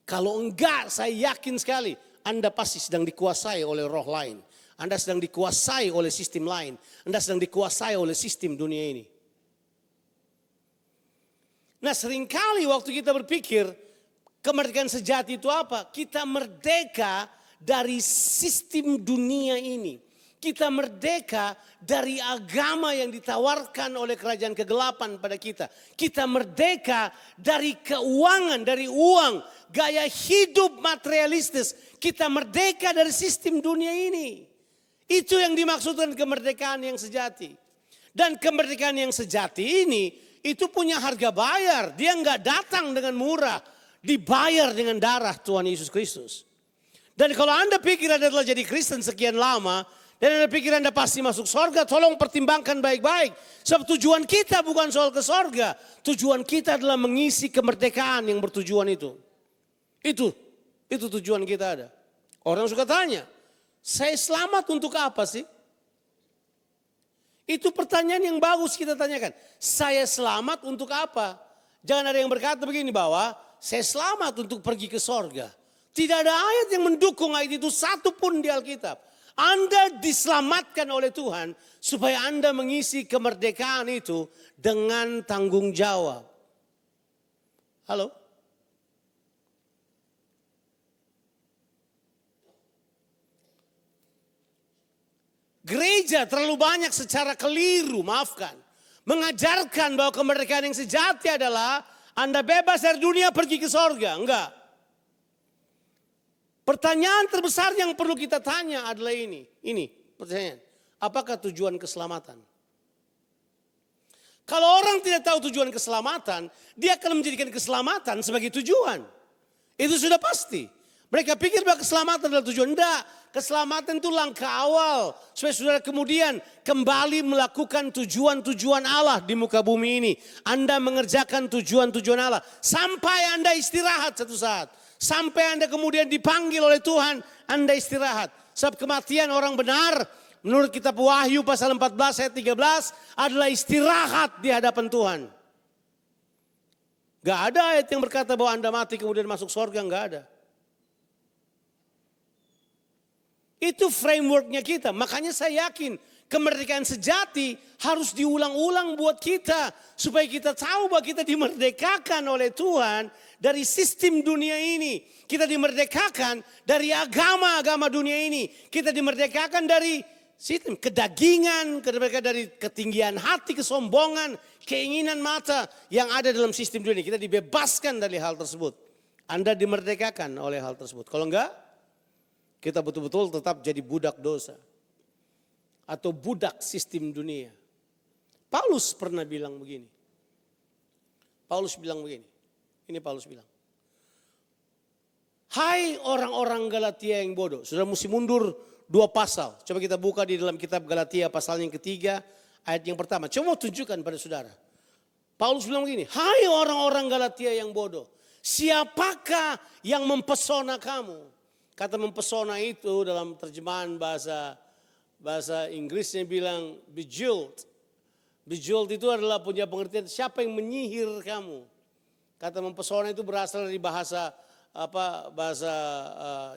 Kalau enggak, saya yakin sekali Anda pasti sedang dikuasai oleh roh lain. Anda sedang dikuasai oleh sistem lain. Anda sedang dikuasai oleh sistem dunia ini. Nah seringkali waktu kita berpikir kemerdekaan sejati itu apa? Kita merdeka dari sistem dunia ini. Kita merdeka dari agama yang ditawarkan oleh kerajaan kegelapan pada kita. Kita merdeka dari keuangan, dari uang, gaya hidup materialistis. Kita merdeka dari sistem dunia ini. Itu yang dimaksudkan kemerdekaan yang sejati. Dan kemerdekaan yang sejati ini itu punya harga bayar. Dia enggak datang dengan murah. Dibayar dengan darah Tuhan Yesus Kristus. Dan kalau Anda pikir Anda telah jadi Kristen sekian lama. Dan Anda pikir Anda pasti masuk sorga. Tolong pertimbangkan baik-baik. Sebab tujuan kita bukan soal ke sorga. Tujuan kita adalah mengisi kemerdekaan yang bertujuan itu. Itu tujuan kita ada. Orang suka tanya. Saya selamat untuk apa sih? Itu pertanyaan yang bagus kita tanyakan. Saya selamat untuk apa? Jangan ada yang berkata begini bahwa saya selamat untuk pergi ke sorga. Tidak ada ayat yang mendukung ayat itu satu pun di Alkitab. Anda diselamatkan oleh Tuhan supaya Anda mengisi kemerdekaan itu dengan tanggung jawab. Halo? Gereja terlalu banyak secara keliru, maafkan. Mengajarkan bahwa kemerdekaan yang sejati adalah Anda bebas dari dunia pergi ke sorga. Enggak. Pertanyaan terbesar yang perlu kita tanya adalah ini. Ini pertanyaan. Apakah tujuan keselamatan? Kalau orang tidak tahu tujuan keselamatan, dia akan menjadikan keselamatan sebagai tujuan. Itu sudah pasti. Mereka pikir bahwa keselamatan adalah tujuan. Enggak. Keselamatan itu langkah awal. Supaya saudara kemudian kembali melakukan tujuan-tujuan Allah di muka bumi ini. Anda mengerjakan tujuan-tujuan Allah. Sampai Anda istirahat satu saat. Sampai Anda kemudian dipanggil oleh Tuhan. Anda istirahat. Sebab kematian orang benar. Menurut kitab Wahyu pasal 14 ayat 13. Adalah istirahat di hadapan Tuhan. Gak ada ayat yang berkata bahwa Anda mati kemudian masuk surga. Gak ada. Itu frameworknya kita. Makanya saya yakin kemerdekaan sejati harus diulang-ulang buat kita. Supaya kita tahu bahwa kita dimerdekakan oleh Tuhan dari sistem dunia ini. Kita dimerdekakan dari agama-agama dunia ini. Kita dimerdekakan dari sistem kedagingan, dari ketinggian hati, kesombongan, keinginan mata yang ada dalam sistem dunia ini. Kita dibebaskan dari hal tersebut. Anda dimerdekakan oleh hal tersebut. Kalau enggak, kita betul-betul tetap jadi budak dosa. Atau budak sistem dunia. Paulus pernah bilang begini. Paulus bilang begini. Ini Paulus bilang. Hai orang-orang Galatia yang bodoh. Sudah mesti mundur 2 pasal. Coba kita buka di dalam kitab Galatia pasal yang ketiga. Ayat yang pertama. Coba mau tunjukkan pada saudara. Paulus bilang begini. Hai orang-orang Galatia yang bodoh. Siapakah yang mempesona kamu? Kata mempesona itu dalam terjemahan bahasa Inggrisnya bilang bejeweled. Bejeweled itu adalah punya pengertian siapa yang menyihir kamu. Kata mempesona itu berasal dari bahasa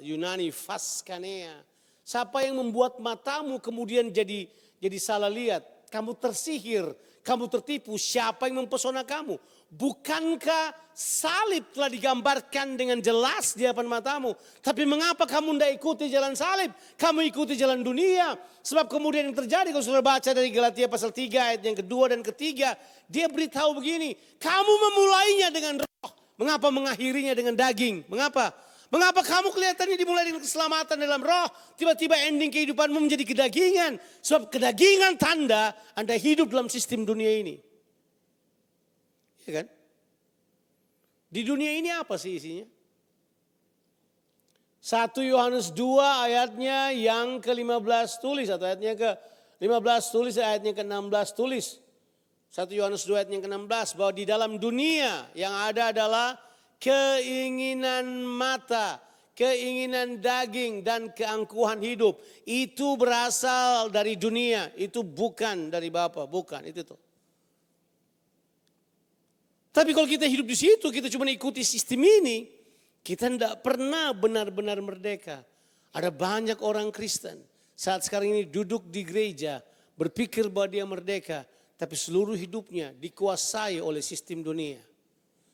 Yunani faskanea. Siapa yang membuat matamu kemudian jadi salah lihat. Kamu tersihir Kamu tertipu, siapa yang mempesona kamu? Bukankah salib telah digambarkan dengan jelas di hadapan matamu? Tapi mengapa kamu tidak ikuti jalan salib? Kamu ikuti jalan dunia. Sebab kemudian yang terjadi, kalau saudara baca dari Galatia pasal 3 ayat yang kedua dan ketiga. Dia beritahu begini, kamu memulainya dengan roh. Mengapa mengakhirinya dengan daging? Mengapa? Mengapa kamu kelihatannya dimulai dengan keselamatan dalam roh, tiba-tiba ending kehidupanmu menjadi kedagingan? Sebab kedagingan tanda Anda hidup dalam sistem dunia ini. Ya kan? Di dunia ini apa sih isinya? 1 Yohanes 2 ayatnya yang ke-15 tulis, atau ayatnya ke-15 tulis, ayatnya ke-16 tulis. 1 Yohanes 2 ayat yang ke-16, bahwa di dalam dunia yang ada adalah keinginan mata, keinginan daging, dan keangkuhan hidup. Itu berasal dari dunia, itu bukan dari Bapa, bukan itu tuh. Tapi kalau kita hidup di situ, kita cuma ikuti sistem ini, kita tidak pernah benar-benar merdeka. Ada banyak orang Kristen saat sekarang ini duduk di gereja, berpikir bahwa dia merdeka, tapi seluruh hidupnya dikuasai oleh sistem dunia.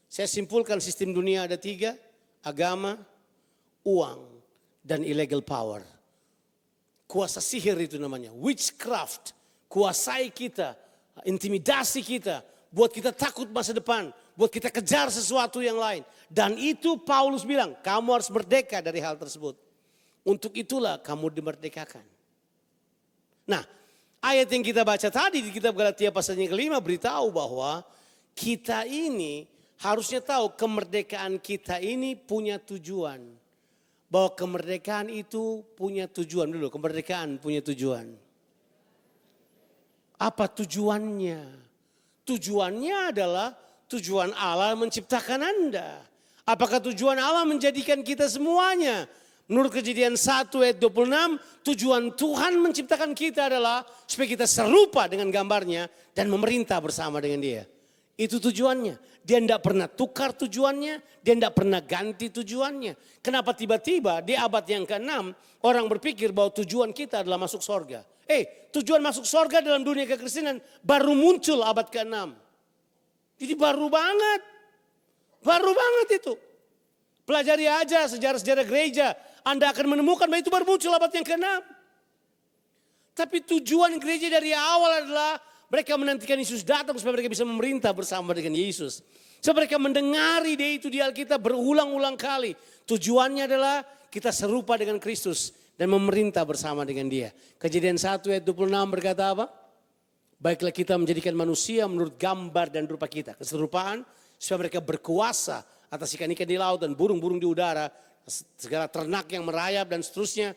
Saya simpulkan sistem dunia ada 3, agama, uang, dan illegal power. Kuasa sihir itu namanya, witchcraft. Kuasai kita, intimidasi kita, buat kita takut masa depan, buat kita kejar sesuatu yang lain. Dan itu Paulus bilang, kamu harus merdeka dari hal tersebut. Untuk itulah kamu dimerdekakan. Nah, ayat yang kita baca tadi di kitab Galatia pasal yang ke-5 beritahu bahwa kita ini harusnya tahu kemerdekaan kita ini punya tujuan. Bahwa kemerdekaan itu punya tujuan dulu. Kemerdekaan punya tujuan. Apa tujuannya? Tujuannya adalah tujuan Allah menciptakan Anda. Apakah tujuan Allah menjadikan kita semuanya? Menurut Kejadian 1 ayat 26, tujuan Tuhan menciptakan kita adalah supaya kita serupa dengan gambarnya dan memerintah bersama dengan Dia. Itu tujuannya. Dia tidak pernah tukar tujuannya, dia tidak pernah ganti tujuannya. Kenapa tiba-tiba di abad yang ke-6 orang berpikir bahwa tujuan kita adalah masuk sorga. Tujuan masuk sorga dalam dunia kekristenan baru muncul abad ke-6. Jadi baru banget. Baru banget itu. Pelajari aja sejarah-sejarah gereja. Anda akan menemukan bahwa itu baru muncul abad yang ke-6. Tapi tujuan gereja dari awal adalah mereka menantikan Yesus datang supaya mereka bisa memerintah bersama dengan Yesus. Supaya mereka mendengar ide itu di Alkitab berulang-ulang kali. Tujuannya adalah kita serupa dengan Kristus dan memerintah bersama dengan Dia. Kejadian 1 ayat 26 berkata apa? Baiklah kita menjadikan manusia menurut gambar dan rupa kita. Keserupaan supaya mereka berkuasa atas ikan-ikan di laut dan burung-burung di udara. Segala ternak yang merayap dan seterusnya.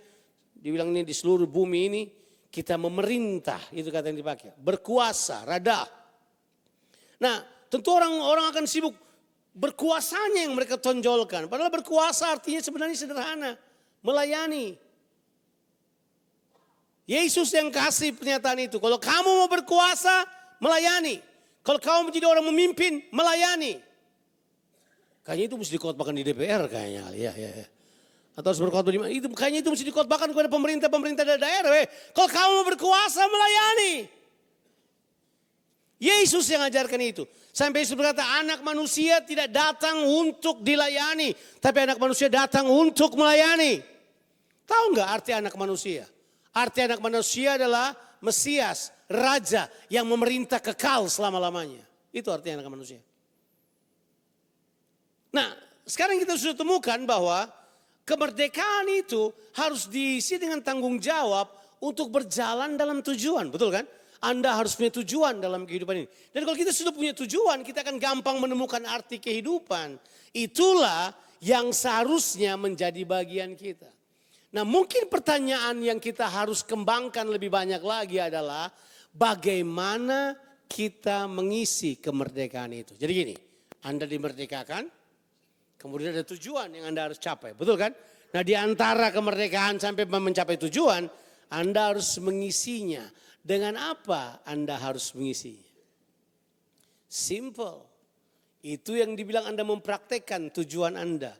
Dibilang ini di seluruh bumi ini. Kita memerintah, itu kata yang dipakai. Berkuasa, rada. Nah, tentu orang akan sibuk berkuasanya yang mereka tonjolkan. Padahal berkuasa artinya sebenarnya sederhana. Melayani. Yesus yang kasih pernyataan itu. Kalau kamu mau berkuasa, melayani. Kalau kamu menjadi orang memimpin, melayani. Kayaknya itu mesti dikotbahkan di DPR kayaknya. Ya. Atau harus berkhotbah di mana? Itu kayaknya itu mesti dikhotbahkan kepada pemerintah daerah. Kalau kamu mau berkuasa, melayani. Yesus yang ajarkan itu. Sampai Yesus berkata, anak manusia tidak datang untuk dilayani, tapi anak manusia datang untuk melayani. Tahu nggak arti anak manusia? Arti anak manusia adalah Mesias, Raja yang memerintah kekal selama-lamanya. Itu arti anak manusia. Nah, sekarang kita sudah temukan bahwa kemerdekaan itu harus diisi dengan tanggung jawab untuk berjalan dalam tujuan. Betul kan? Anda harus punya tujuan dalam kehidupan ini. Dan kalau kita sudah punya tujuan, kita akan gampang menemukan arti kehidupan. Itulah yang seharusnya menjadi bagian kita. Nah, mungkin pertanyaan yang kita harus kembangkan lebih banyak lagi adalah bagaimana kita mengisi kemerdekaan itu. Jadi gini, Anda dimerdekakan. Kemudian ada tujuan yang Anda harus capai, betul kan? Nah, di antara kemerdekaan sampai mencapai tujuan, Anda harus mengisinya. Dengan apa Anda harus mengisinya? Simple. Itu yang dibilang Anda mempraktekkan tujuan Anda.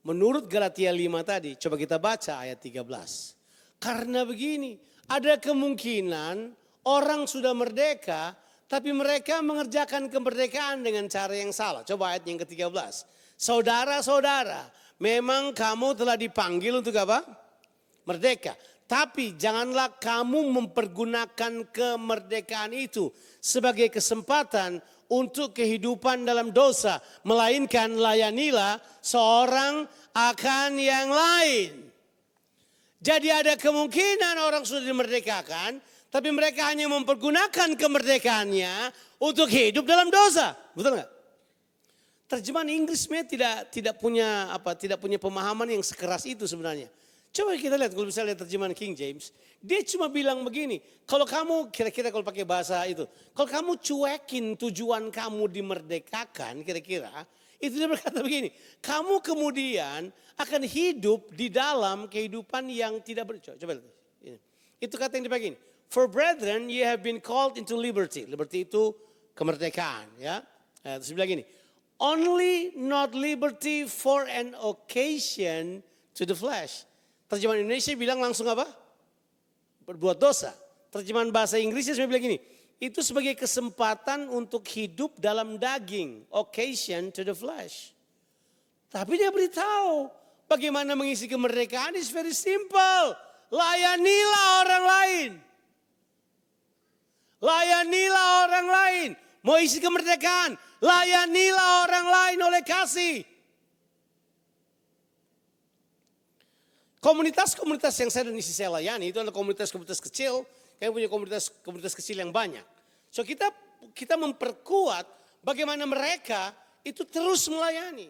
Menurut Galatia 5 tadi, coba kita baca ayat 13. Karena begini, ada kemungkinan orang sudah merdeka, Tapi mereka mengerjakan kemerdekaan dengan cara yang salah. Coba ayat yang ke-13. Saudara-saudara, memang kamu telah dipanggil untuk apa? Merdeka. Tapi janganlah kamu mempergunakan kemerdekaan itu sebagai kesempatan untuk kehidupan dalam dosa. Melainkan layanilah seorang akan yang lain. Jadi ada kemungkinan orang sudah dimerdekakan, tapi mereka hanya mempergunakan kemerdekaannya untuk hidup dalam dosa. Betul nggak? Terjemahan Inggris tidak punya pemahaman yang sekeras itu sebenarnya. Coba kita lihat, kalau misalnya lihat terjemahan King James, dia cuma bilang begini, kalau kamu kira-kira kalau pakai bahasa itu, kalau kamu cuekin tujuan kamu dimerdekakan kira-kira, itu dia berkata begini, kamu kemudian akan hidup di dalam kehidupan yang tidak coba lihat. Itu kata yang dipakai ini. For brethren, ye have been called into liberty. Liberty itu kemerdekaan, ya. Terus bilang gini, only not liberty for an occasion to the flesh. Terjemahan Indonesia bilang langsung apa? Berbuat dosa. Terjemahan bahasa Inggrisnya sebenarnya bilang gini, itu sebagai kesempatan untuk hidup dalam daging, occasion to the flesh. Tapi dia beritahu bagaimana mengisi kemerdekaan is very simple. Layanilah orang lain. Layanilah orang lain. Mau isi kemerdekaan, layanilah orang lain oleh kasih. Komunitas-komunitas yang saya dan istri saya layani itu adalah komunitas-komunitas kecil. Kami punya komunitas kecil yang banyak. So kita memperkuat bagaimana mereka itu terus melayani.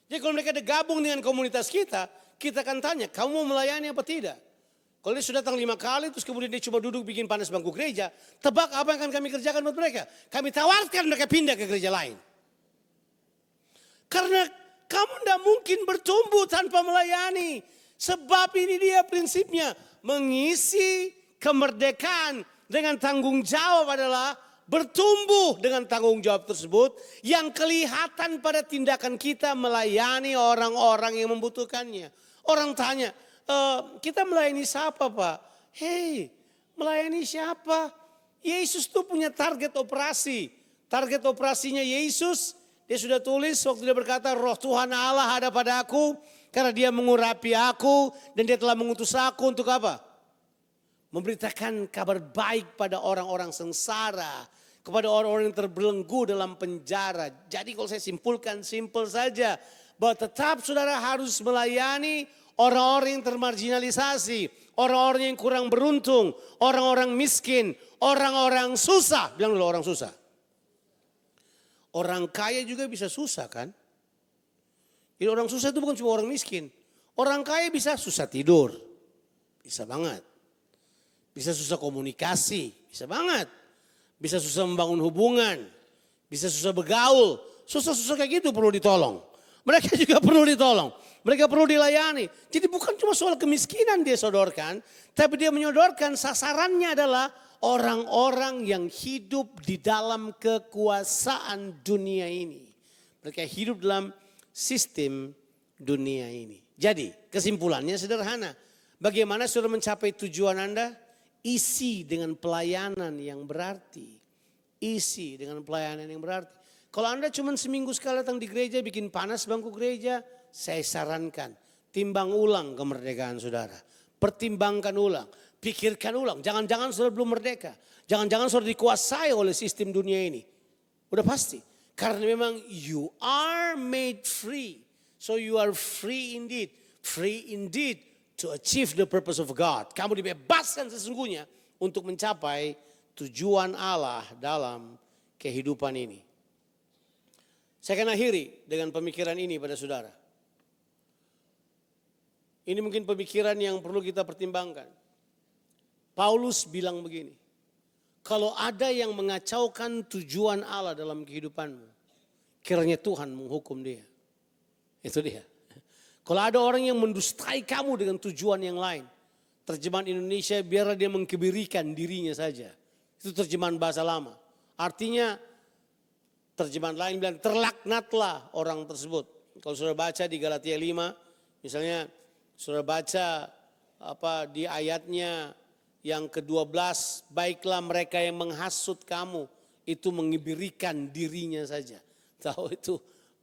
Jadi kalau mereka ada gabung dengan komunitas kita akan tanya, kamu mau melayani apa tidak? Kalau dia sudah datang 5 kali, terus kemudian dia cuma duduk bikin panas bangku gereja, tebak apa yang akan kami kerjakan buat mereka? Kami tawarkan mereka pindah ke gereja lain. Karena kamu tidak mungkin bertumbuh tanpa melayani. Sebab ini dia prinsipnya, mengisi kemerdekaan dengan tanggung jawab adalah bertumbuh dengan tanggung jawab tersebut yang kelihatan pada tindakan kita melayani orang-orang yang membutuhkannya. Orang tanya, kita melayani siapa Pak? Hei, melayani siapa? Yesus tuh punya target operasi. Target operasinya Yesus, dia sudah tulis waktu dia berkata, Roh Tuhan Allah ada pada aku karena dia mengurapi aku dan dia telah mengutus aku untuk apa? Memberitakan kabar baik pada orang-orang sengsara, kepada orang-orang yang terbelenggu dalam penjara. Jadi kalau saya simpulkan, simpel saja, bahwa tetap saudara harus melayani orang-orang yang termarginalisasi, orang-orang yang kurang beruntung, orang-orang miskin, orang-orang susah. Bilang dulu orang susah. Orang kaya juga bisa susah kan? Jadi orang susah itu bukan cuma orang miskin. Orang kaya bisa susah tidur, bisa banget. Bisa susah komunikasi, bisa banget. Bisa susah membangun hubungan, bisa susah bergaul. Susah-susah kayak gitu perlu ditolong. Mereka juga perlu ditolong. Mereka perlu dilayani. Jadi bukan cuma soal kemiskinan dia sodorkan, tapi dia menyodorkan sasarannya adalah orang-orang yang hidup di dalam kekuasaan dunia ini. Mereka hidup dalam sistem dunia ini. Jadi kesimpulannya sederhana. Bagaimana saudara mencapai tujuan Anda? Isi dengan pelayanan yang berarti. Isi dengan pelayanan yang berarti. Kalau Anda cuma seminggu sekali datang di gereja, bikin panas bangku gereja, saya sarankan timbang ulang kemerdekaan saudara. Pertimbangkan ulang, pikirkan ulang. Jangan-jangan saudara belum merdeka. Jangan-jangan saudara dikuasai oleh sistem dunia ini. Udah pasti. Karena memang you are made free. So you are free indeed. Free indeed to achieve the purpose of God. Kamu dibebaskan sesungguhnya untuk mencapai tujuan Allah dalam kehidupan ini. Saya akan akhiri dengan pemikiran ini pada saudara. Ini mungkin pemikiran yang perlu kita pertimbangkan. Paulus bilang begini, kalau ada yang mengacaukan tujuan Allah dalam kehidupanmu, kiranya Tuhan menghukum dia. Itu dia. Kalau ada orang yang mendustai kamu dengan tujuan yang lain, terjemahan Indonesia biarlah dia mengkebirikan dirinya saja. Itu terjemahan bahasa lama. Artinya terjemahan lain bilang terlaknatlah orang tersebut. Kalau saudara baca di Galatia 5, misalnya saudara baca di ayatnya yang ke-12, baiklah mereka yang menghasut kamu, itu mengebirikan dirinya saja. Tahu itu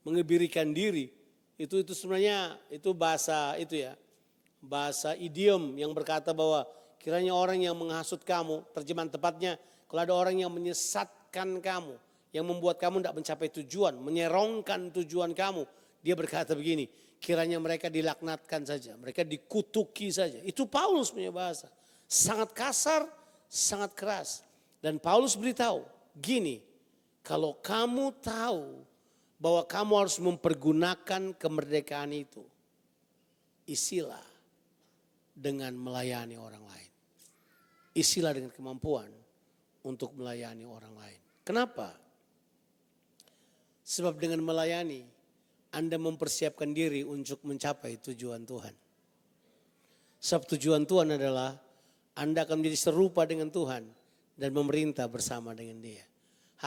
mengebirikan diri. Itu sebenarnya itu bahasa itu ya. Bahasa idiom yang berkata bahwa kiranya orang yang menghasut kamu, terjemahan tepatnya kalau ada orang yang menyesatkan kamu, yang membuat kamu tidak mencapai tujuan, menyerongkan tujuan kamu. Dia berkata begini, kiranya mereka dilaknatkan saja, mereka dikutuki saja. Itu Paulus punya bahasa. Sangat kasar, sangat keras. Dan Paulus beritahu, gini, kalau kamu tahu bahwa kamu harus mempergunakan kemerdekaan itu, isilah dengan melayani orang lain. Isilah dengan kemampuan untuk melayani orang lain. Kenapa? Sebab dengan melayani, Anda mempersiapkan diri untuk mencapai tujuan Tuhan. Sebab tujuan Tuhan adalah Anda akan menjadi serupa dengan Tuhan dan memerintah bersama dengan Dia.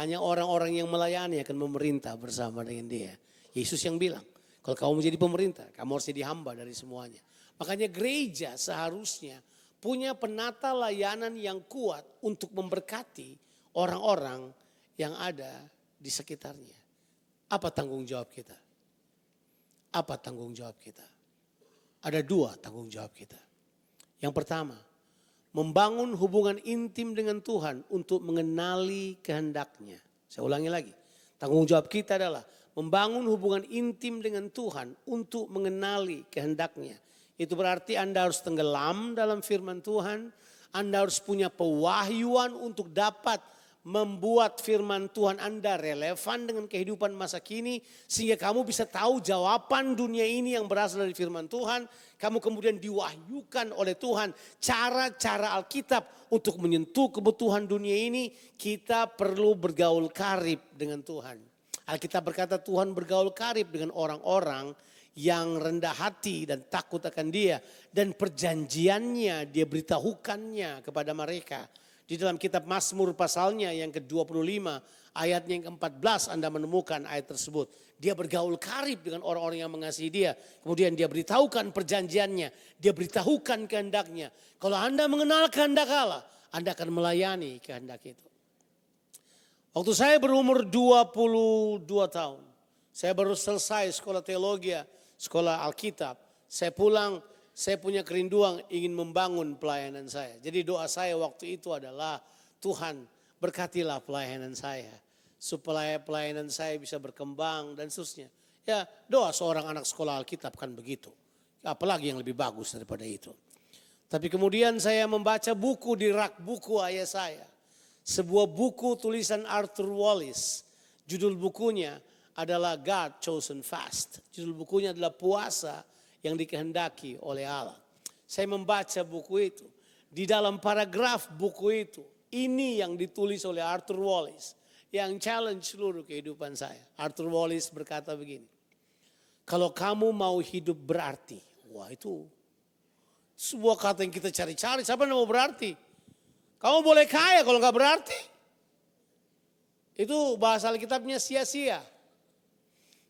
Hanya orang-orang yang melayani akan memerintah bersama dengan Dia. Yesus yang bilang, kalau kamu menjadi pemerintah, kamu harus jadi hamba dari semuanya. Makanya gereja seharusnya punya penata layanan yang kuat untuk memberkati orang-orang yang ada di sekitarnya. Apa tanggung jawab kita? Apa tanggung jawab kita? Ada 2 tanggung jawab kita. Yang pertama, membangun hubungan intim dengan Tuhan untuk mengenali kehendaknya. Saya ulangi lagi. Tanggung jawab kita adalah membangun hubungan intim dengan Tuhan untuk mengenali kehendaknya. Itu berarti Anda harus tenggelam dalam firman Tuhan. Anda harus punya pewahyuan untuk dapat membuat firman Tuhan Anda relevan dengan kehidupan masa kini. Sehingga kamu bisa tahu jawaban dunia ini yang berasal dari firman Tuhan. Kamu kemudian diwahyukan oleh Tuhan cara-cara Alkitab untuk menyentuh kebutuhan dunia ini. Kita perlu bergaul karib dengan Tuhan. Alkitab berkata Tuhan bergaul karib dengan orang-orang yang rendah hati dan takut akan Dia. Dan perjanjiannya Dia beritahukannya kepada mereka. Di dalam kitab Mazmur pasalnya yang ke-25 ayatnya yang ke-14 Anda menemukan ayat tersebut. Dia bergaul karib dengan orang-orang yang mengasihi Dia. Kemudian Dia beritahukan perjanjiannya. Dia beritahukan kehendaknya. Kalau Anda mengenal kehendak Allah, Anda akan melayani kehendak itu. Waktu saya berumur 22 tahun, saya baru selesai sekolah teologi, sekolah Alkitab. Saya pulang, saya punya kerinduan ingin membangun pelayanan saya. Jadi doa saya waktu itu adalah, Tuhan berkatilah pelayanan saya. Supaya pelayanan saya bisa berkembang dan seterusnya. Ya doa seorang anak sekolah Alkitab kan begitu. Apalagi yang lebih bagus daripada itu. Tapi kemudian saya membaca buku di rak buku ayah saya. Sebuah buku tulisan Arthur Wallis. Judul bukunya adalah God Chosen Fast. Judul bukunya adalah puasa yang dikehendaki oleh Allah. Saya membaca buku itu. Di dalam paragraf buku itu, ini yang ditulis oleh Arthur Wallis. Yang challenge seluruh kehidupan saya. Arthur Wallis berkata begini. Kalau kamu mau hidup berarti. Wah itu sebuah kata yang kita cari-cari. Siapa yang mau berarti? Kamu boleh kaya kalau nggak berarti. Itu bahasa Alkitabnya sia-sia.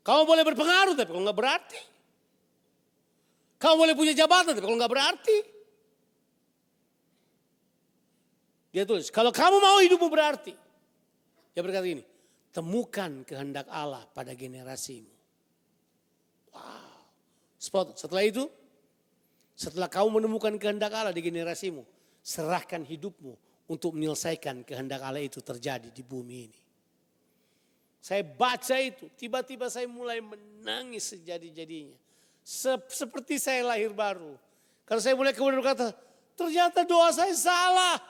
Kamu boleh berpengaruh tapi kalau nggak berarti. Kamu boleh punya jabatan tapi kalau nggak berarti. Dia tulis, kalau kamu mau hidupmu berarti. Dia berkata ini, temukan kehendak Allah pada generasimu. Wow. Setelah itu, setelah kamu menemukan kehendak Allah di generasimu, serahkan hidupmu untuk menyelesaikan kehendak Allah itu terjadi di bumi ini. Saya baca itu, tiba-tiba saya mulai menangis sejadi-jadinya. Seperti saya lahir baru. Karena saya mulai kemudian berkata, ternyata doa saya salah.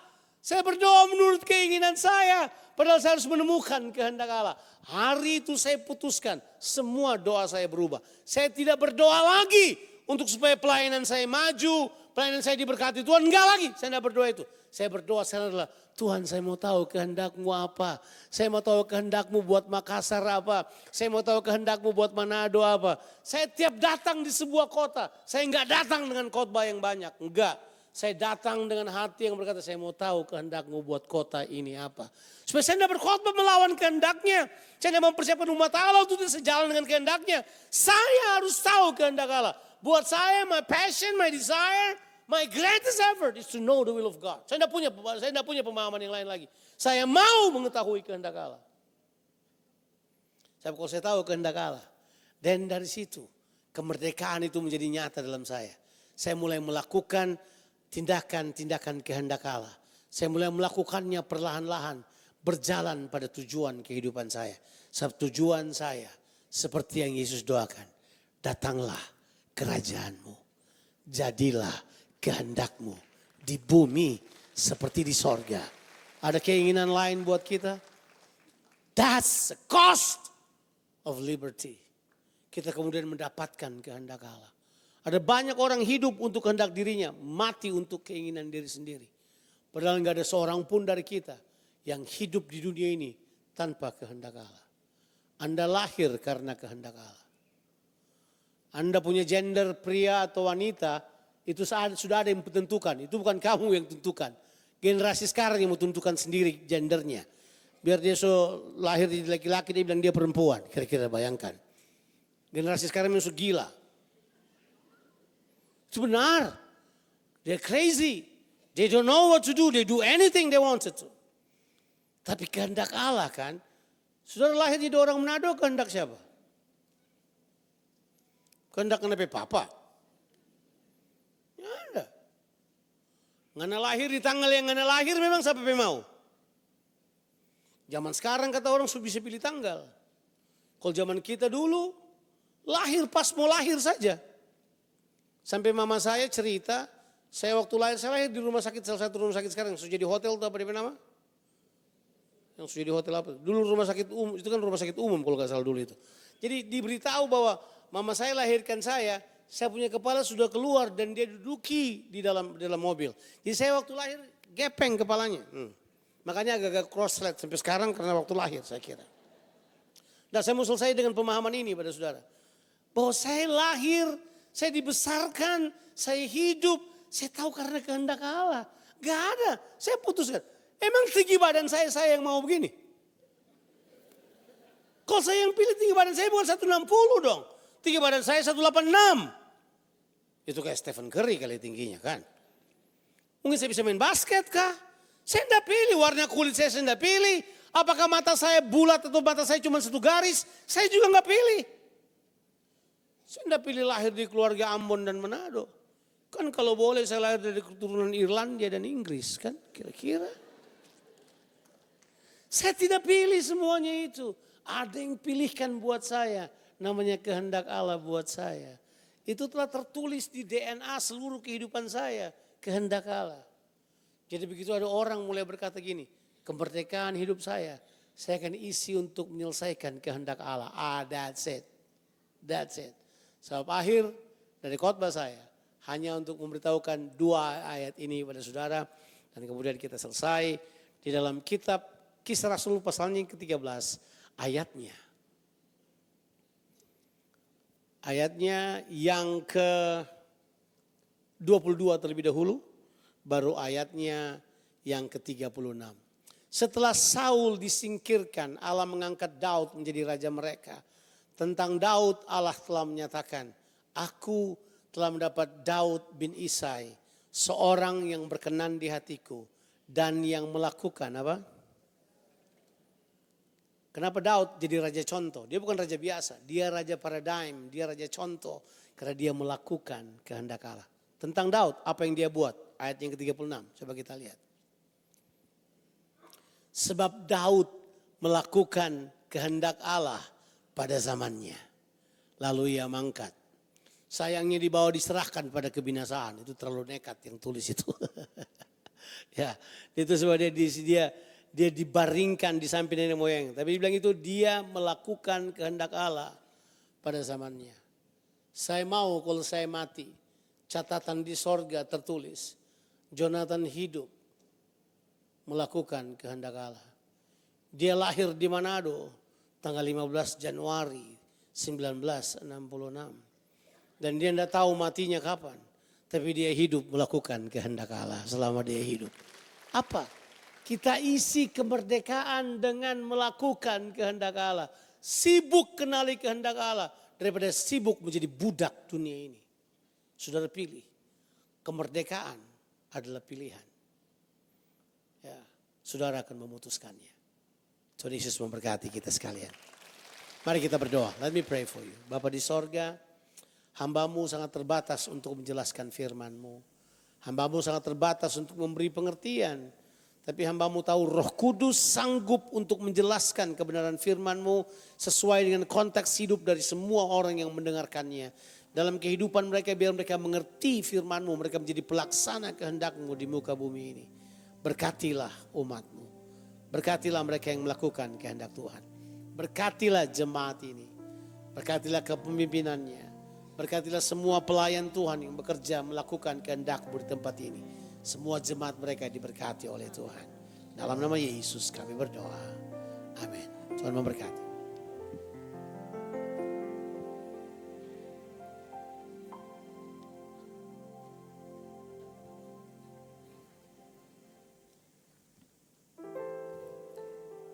Saya berdoa menurut keinginan saya. Padahal saya harus menemukan kehendak Allah. Hari itu saya putuskan, semua doa saya berubah. Saya tidak berdoa lagi untuk supaya pelayanan saya maju, pelayanan saya diberkati Tuhan. Enggak lagi, saya tidak berdoa itu. Saya berdoa saya adalah, Tuhan saya mau tahu kehendakmu apa. Saya mau tahu kehendakmu buat Makassar apa. Saya mau tahu kehendakmu buat Manado apa. Saya tiap datang di sebuah kota, saya enggak datang dengan khotbah yang banyak. Enggak. Saya datang dengan hati yang berkata, saya mau tahu kehendakmu buat kota ini apa. Supaya saya tidak berkhotbah melawan kehendaknya. Saya tidak mempersiapkan umat Allah untuk sejalan dengan kehendaknya. Saya harus tahu kehendak Allah. Buat saya, my passion, my desire my greatest effort is to know the will of God. Saya tidak punya pemahaman yang lain lagi. Saya mau mengetahui kehendak Allah. Kalau saya tahu kehendak Allah, dan dari situ kemerdekaan itu menjadi nyata dalam saya. Saya mulai melakukan tindakan-tindakan kehendak Allah. Saya mulai melakukannya perlahan-lahan, berjalan pada tujuan kehidupan saya. Sebab tujuan saya seperti yang Yesus doakan. Datanglah kerajaanmu, jadilah kehendakmu di bumi seperti di sorga. Ada keinginan lain buat kita? That's the cost of liberty. Kita kemudian mendapatkan kehendak Allah. Ada banyak orang hidup untuk kehendak dirinya, mati untuk keinginan diri sendiri. Padahal nggak ada seorang pun dari kita yang hidup di dunia ini tanpa kehendak Allah. Anda lahir karena kehendak Allah. Anda punya gender pria atau wanita, itu sudah ada yang menentukan. Itu bukan kamu yang tentukan. Generasi sekarang yang menentukan sendiri gendernya. Biar dia lahir jadi laki-laki, dia bilang dia perempuan. Kira-kira bayangkan. Generasi sekarang memang gila. Itu benar. They're crazy. They don't know what to do. They do anything they wanted to. Tapi kehendak Allah kan. Saudara lahir jadi orang Manado, kehendak siapa? Kehendak kenapa papa? Ya ada. Ngana lahir di tanggal yang ngana lahir memang siapa mau? Zaman sekarang kata orang bisa pilih tanggal. Kalau zaman kita dulu lahir pas mau lahir saja. Sampai mama saya cerita, saya waktu lahir, saya lahir di rumah sakit, salah satu rumah sakit sekarang. Sudah jadi hotel atau apa dia nama? Yang sudah di hotel apa? Dulu rumah sakit umum, itu kan rumah sakit umum kalau gak salah dulu itu. Jadi diberitahu bahwa mama saya lahirkan saya punya kepala sudah keluar dan dia duduki di dalam mobil. Jadi saya waktu lahir gepeng kepalanya. Makanya agak-agak cross-legged sampai sekarang karena waktu lahir saya kira. Nah saya mau selesai dengan pemahaman ini pada saudara. Bahwa saya lahir, saya dibesarkan, saya hidup, saya tahu karena kehendak Allah. Gak ada, saya putuskan. Emang tinggi badan saya yang mau begini? Kalau saya yang pilih tinggi badan saya bukan 160 dong. Tinggi badan saya 186. Itu kayak Stephen Curry kali tingginya kan. Mungkin saya bisa main basket kah? Saya tidak pilih warna kulit saya tidak pilih. Apakah mata saya bulat atau mata saya cuma satu garis? Saya juga nggak pilih. Saya tidak pilih lahir di keluarga Ambon dan Manado. Kan kalau boleh saya lahir dari keturunan Irlandia dan Inggris kan kira-kira. Saya tidak pilih semuanya itu. Ada yang pilihkan buat saya. Namanya kehendak Allah buat saya. Itu telah tertulis di DNA seluruh kehidupan saya. Kehendak Allah. Jadi begitu ada orang mulai berkata gini. Kemerdekaan hidup saya akan isi untuk menyelesaikan kehendak Allah. That's it. That's it. Sebab akhir dari khotbah saya hanya untuk memberitahukan 2 ayat ini pada saudara. Dan kemudian kita selesai di dalam kitab Kisah Rasul pasalnya yang ke-13 ayatnya. Ayatnya yang ke-22 terlebih dahulu, baru ayatnya yang ke-36. Setelah Saul disingkirkan, Allah mengangkat Daud menjadi raja mereka. Tentang Daud Allah telah menyatakan, aku telah mendapat Daud bin Isai, seorang yang berkenan di hatiku dan yang melakukan apa? Kenapa Daud jadi raja contoh? Dia bukan raja biasa, dia raja paradigm, dia raja contoh. Karena dia melakukan kehendak Allah. Tentang Daud, apa yang dia buat? Ayat yang ke-36, coba kita lihat. Sebab Daud melakukan kehendak Allah pada zamannya. Lalu ia mangkat. Sayangnya dibawa diserahkan pada kebinasaan. Itu terlalu nekat yang tulis itu. Ya, itu sebab dia dibaringkan di samping nenek moyang. Tapi dia bilang itu dia melakukan kehendak Allah pada zamannya. Saya mau kalau saya mati, catatan di sorga tertulis, Jonathan hidup melakukan kehendak Allah. Dia lahir di Manado tanggal 15 Januari 1966. Dan dia tidak tahu matinya kapan. Tapi dia hidup melakukan kehendak Allah selama dia hidup. Apa? Kita isi kemerdekaan dengan melakukan kehendak Allah. Sibuk kenali kehendak Allah daripada sibuk menjadi budak dunia ini. Saudara pilih. kemerdekaan adalah pilihan. Ya, saudara akan memutuskannya. Tuhan Yesus memberkati kita sekalian. Mari kita berdoa. Let me pray for you. Bapa di sorga, hamba-Mu sangat terbatas untuk menjelaskan firman-Mu. Hamba-Mu sangat terbatas untuk memberi pengertian. Tapi hamba-Mu tahu Roh Kudus sanggup untuk menjelaskan kebenaran firman-Mu sesuai dengan konteks hidup dari semua orang yang mendengarkannya. Dalam kehidupan mereka biar mereka mengerti firman-Mu, mereka menjadi pelaksana kehendak-Mu di muka bumi ini. Berkatilah umat-Mu. Berkatilah mereka yang melakukan kehendak Tuhan. Berkatilah jemaat ini. Berkatilah kepemimpinannya. Berkatilah semua pelayan Tuhan yang bekerja melakukan kehendak-Mu di tempat ini. Semua jemaat mereka diberkati oleh Tuhan. Dalam nama Yesus kami berdoa. Amin. Tuhan memberkati.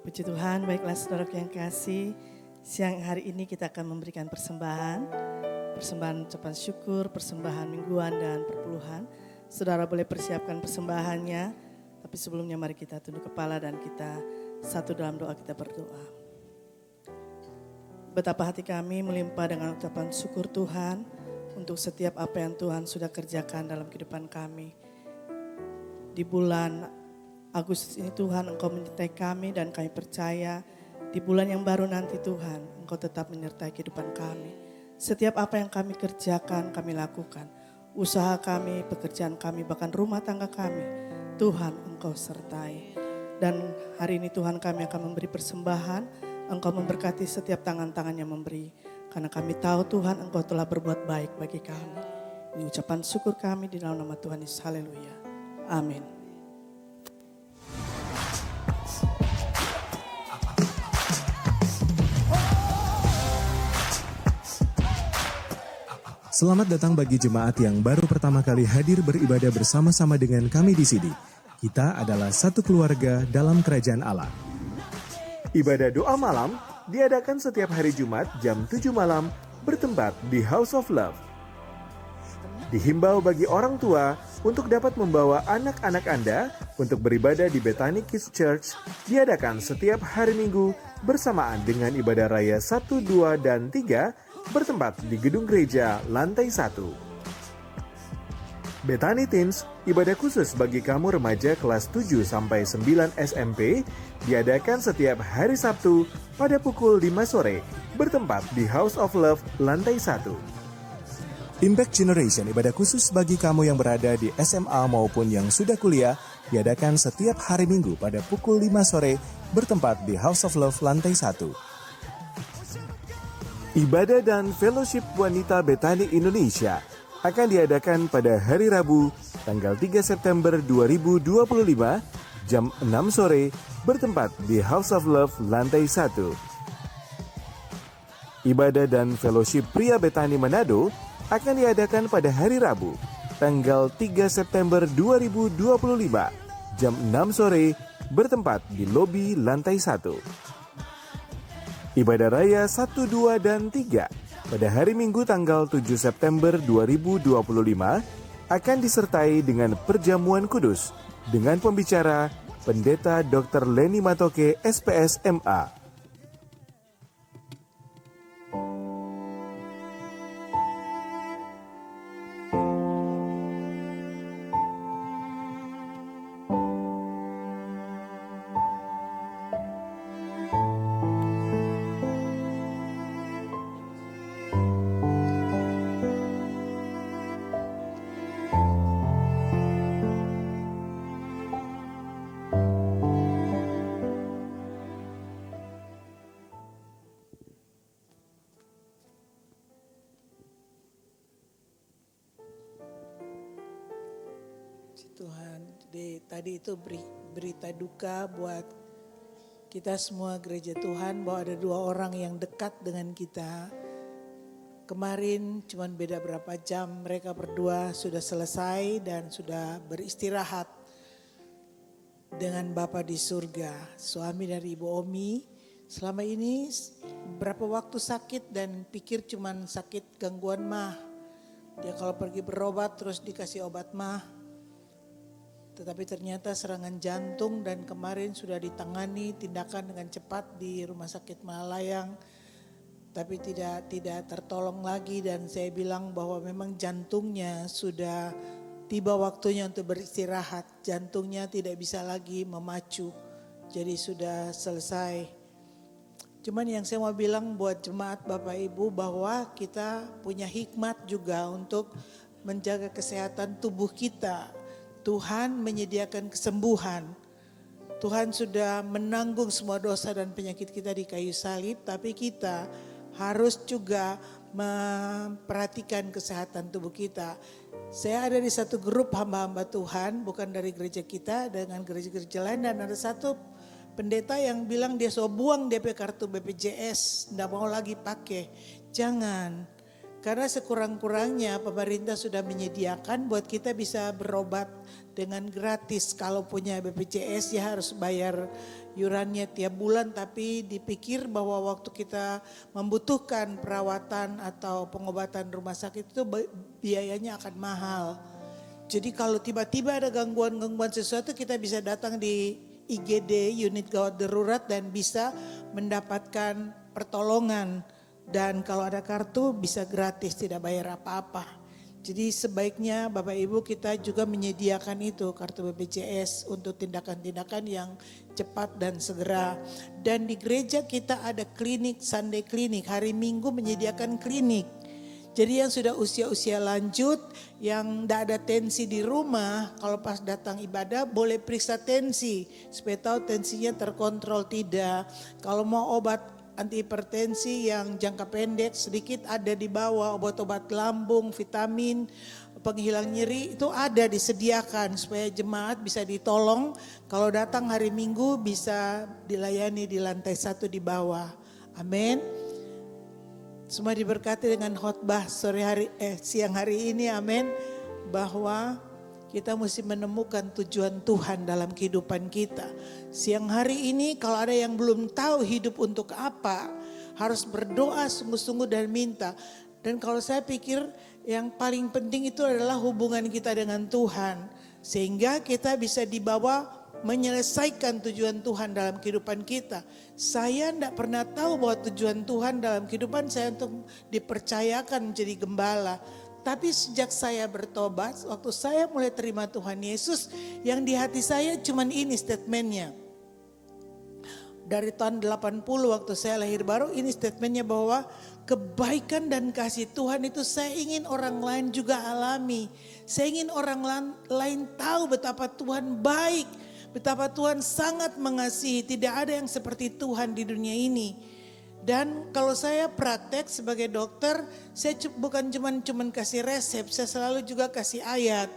Puji Tuhan, baiklah saudara yang kasih, siang hari ini kita akan memberikan persembahan ucapan syukur, persembahan mingguan dan perpuluhan. Saudara boleh persiapkan persembahannya, tapi sebelumnya mari kita tunduk kepala dan kita satu dalam doa kita berdoa. Betapa hati kami melimpah dengan ucapan syukur Tuhan untuk setiap apa yang Tuhan sudah kerjakan dalam kehidupan kami. Di bulan Agustus ini Tuhan Engkau menyertai kami dan kami percaya di bulan yang baru nanti Tuhan Engkau tetap menyertai kehidupan kami. Setiap apa yang kami kerjakan kami lakukan. Usaha kami, pekerjaan kami, bahkan rumah tangga kami. Tuhan Engkau sertai. Dan hari ini Tuhan kami akan memberi persembahan. Engkau memberkati setiap tangan-tangan yang memberi. Karena kami tahu Tuhan Engkau telah berbuat baik bagi kami. Ini ucapan syukur kami di dalam nama Tuhan Yesus. Haleluya. Amin. Selamat datang bagi jemaat yang baru pertama kali hadir beribadah bersama-sama dengan kami di sini. Kita adalah satu keluarga dalam kerajaan Allah. Ibadah doa malam diadakan setiap hari Jumat jam 7 malam bertempat di House of Love. Dihimbau bagi orang tua untuk dapat membawa anak-anak Anda untuk beribadah di Bethany Kids Church diadakan setiap hari Minggu bersamaan dengan ibadah raya 1, 2, dan 3 bertempat di gedung gereja lantai 1. Bethany Teens, ibadah khusus bagi kamu remaja kelas 7 sampai 9 SMP, diadakan setiap hari Sabtu pada pukul 5 sore, bertempat di House of Love lantai 1. Impact Generation, ibadah khusus bagi kamu yang berada di SMA maupun yang sudah kuliah, diadakan setiap hari Minggu pada pukul 5 sore, bertempat di House of Love lantai 1. Ibadah dan Fellowship Wanita Bethany Indonesia akan diadakan pada hari Rabu, tanggal 3 September 2025, jam 6 sore, bertempat di House of Love lantai 1. Ibadah dan Fellowship Pria Bethany Manado akan diadakan pada hari Rabu, tanggal 3 September 2025, jam 6 sore, bertempat di lobi lantai 1. Ibadah Raya 1, 2, dan 3 pada hari Minggu tanggal 7 September 2025 akan disertai dengan perjamuan kudus dengan pembicara Pendeta Dr. Leni Matoke, SPS MA. Tuhan, tadi itu berita duka buat kita semua gereja Tuhan bahwa ada 2 orang yang dekat dengan kita. Kemarin cuman beda berapa jam, mereka berdua sudah selesai dan sudah beristirahat dengan Bapa di surga. Suami dari Ibu Omi selama ini berapa waktu sakit dan pikir cuman sakit gangguan mah. Dia kalau pergi berobat terus dikasih obat mah. Tetapi ternyata serangan jantung dan kemarin sudah ditangani tindakan dengan cepat di Rumah Sakit Malayang. Tapi tidak tertolong lagi dan saya bilang bahwa memang jantungnya sudah tiba waktunya untuk beristirahat. Jantungnya tidak bisa lagi memacu. Jadi sudah selesai. Cuman yang saya mau bilang buat jemaat Bapak Ibu bahwa kita punya hikmat juga untuk menjaga kesehatan tubuh kita. Tuhan menyediakan kesembuhan. Tuhan sudah menanggung semua dosa dan penyakit kita di kayu salib, tapi kita harus juga memperhatikan kesehatan tubuh kita. Saya ada di satu grup hamba-hamba Tuhan, bukan dari gereja kita, dengan gereja-gereja lain, dan ada satu pendeta yang bilang dia buang DP kartu BPJS, tidak mau lagi pakai. Jangan. Karena sekurang-kurangnya pemerintah sudah menyediakan buat kita bisa berobat dengan gratis. Kalau punya BPJS ya harus bayar yurannya tiap bulan, tapi dipikir bahwa waktu kita membutuhkan perawatan atau pengobatan rumah sakit itu biayanya akan mahal. Jadi kalau tiba-tiba ada gangguan-gangguan sesuatu kita bisa datang di IGD, unit gawat darurat, dan bisa mendapatkan pertolongan. Dan kalau ada kartu bisa gratis, tidak bayar apa-apa. Jadi sebaiknya Bapak Ibu kita juga menyediakan itu kartu BPJS untuk tindakan-tindakan yang cepat dan segera. Dan di gereja kita ada klinik, Sunday klinik, hari Minggu menyediakan klinik. Jadi yang sudah usia-usia lanjut, yang tidak ada tensi di rumah, kalau pas datang ibadah boleh periksa tensi supaya tahu tensinya terkontrol tidak. Kalau mau obat antihipertensi yang jangka pendek sedikit ada di bawah, obat-obat lambung, vitamin, penghilang nyeri itu ada disediakan supaya jemaat bisa ditolong. Kalau datang hari Minggu bisa dilayani di lantai 1 di bawah. Amin. Semua diberkati dengan khotbah siang hari ini, amin. Bahwa kita mesti menemukan tujuan Tuhan dalam kehidupan kita. Siang hari ini kalau ada yang belum tahu hidup untuk apa, harus berdoa sungguh-sungguh dan minta. Dan kalau saya pikir yang paling penting itu adalah hubungan kita dengan Tuhan. Sehingga kita bisa dibawa menyelesaikan tujuan Tuhan dalam kehidupan kita. Saya tidak pernah tahu bahwa tujuan Tuhan dalam kehidupan saya untuk dipercayakan menjadi gembala. Tapi sejak saya bertobat, waktu saya mulai terima Tuhan Yesus, yang di hati saya cuman ini statementnya. Dari tahun 80 waktu saya lahir baru, ini statementnya bahwa kebaikan dan kasih Tuhan itu saya ingin orang lain juga alami. Saya ingin orang lain tahu betapa Tuhan baik, betapa Tuhan sangat mengasihi. Tidak ada yang seperti Tuhan di dunia ini. Dan kalau saya praktek sebagai dokter, saya bukan cuman kasih resep, saya selalu juga kasih ayat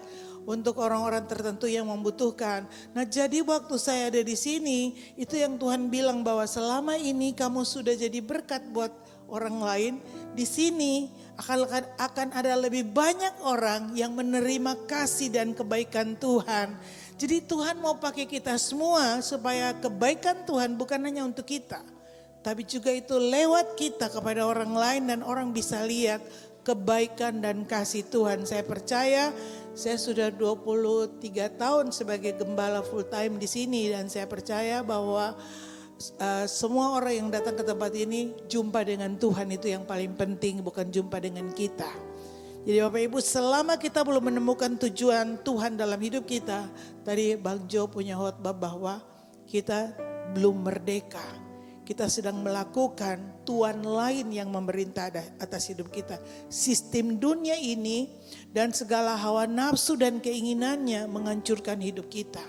untuk orang-orang tertentu yang membutuhkan. Nah, jadi waktu saya ada di sini, itu yang Tuhan bilang bahwa selama ini kamu sudah jadi berkat buat orang lain. Di sini akan ada lebih banyak orang yang menerima kasih dan kebaikan Tuhan. Jadi Tuhan mau pakai kita semua supaya kebaikan Tuhan bukan hanya untuk kita, tapi juga itu lewat kita kepada orang lain dan orang bisa lihat kebaikan dan kasih Tuhan. Saya percaya saya sudah 23 tahun sebagai gembala full time di sini dan saya percaya bahwa semua orang yang datang ke tempat ini jumpa dengan Tuhan itu yang paling penting, bukan jumpa dengan kita. Jadi Bapak Ibu, selama kita belum menemukan tujuan Tuhan dalam hidup kita, tadi Bang Jo punya khotbah bahwa kita belum merdeka. Kita sedang melakukan tuan lain yang memerintah atas hidup kita. Sistem dunia ini dan segala hawa nafsu dan keinginannya menghancurkan hidup kita.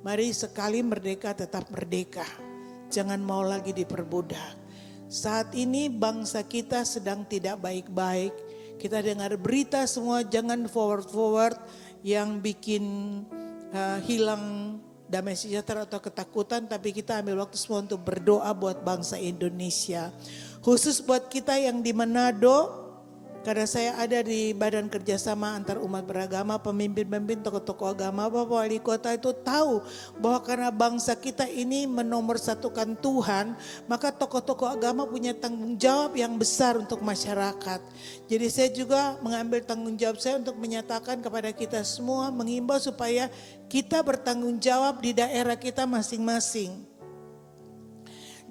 Mari sekali merdeka tetap merdeka. Jangan mau lagi diperbudak. Saat ini bangsa kita sedang tidak baik-baik. Kita dengar berita semua, jangan forward yang bikin hilang damai sejahtera atau ketakutan, tapi kita ambil waktu semua untuk berdoa buat bangsa Indonesia. Khusus buat kita yang di Manado, Karena saya ada di badan kerjasama antar umat beragama, pemimpin-pemimpin, tokoh-tokoh agama, Bapak Wali Kota itu tahu bahwa karena bangsa kita ini menomorsatukan Tuhan, maka tokoh-tokoh agama punya tanggung jawab yang besar untuk masyarakat. Jadi saya juga mengambil tanggung jawab saya untuk menyatakan kepada kita semua, menghimbau supaya kita bertanggung jawab di daerah kita masing-masing.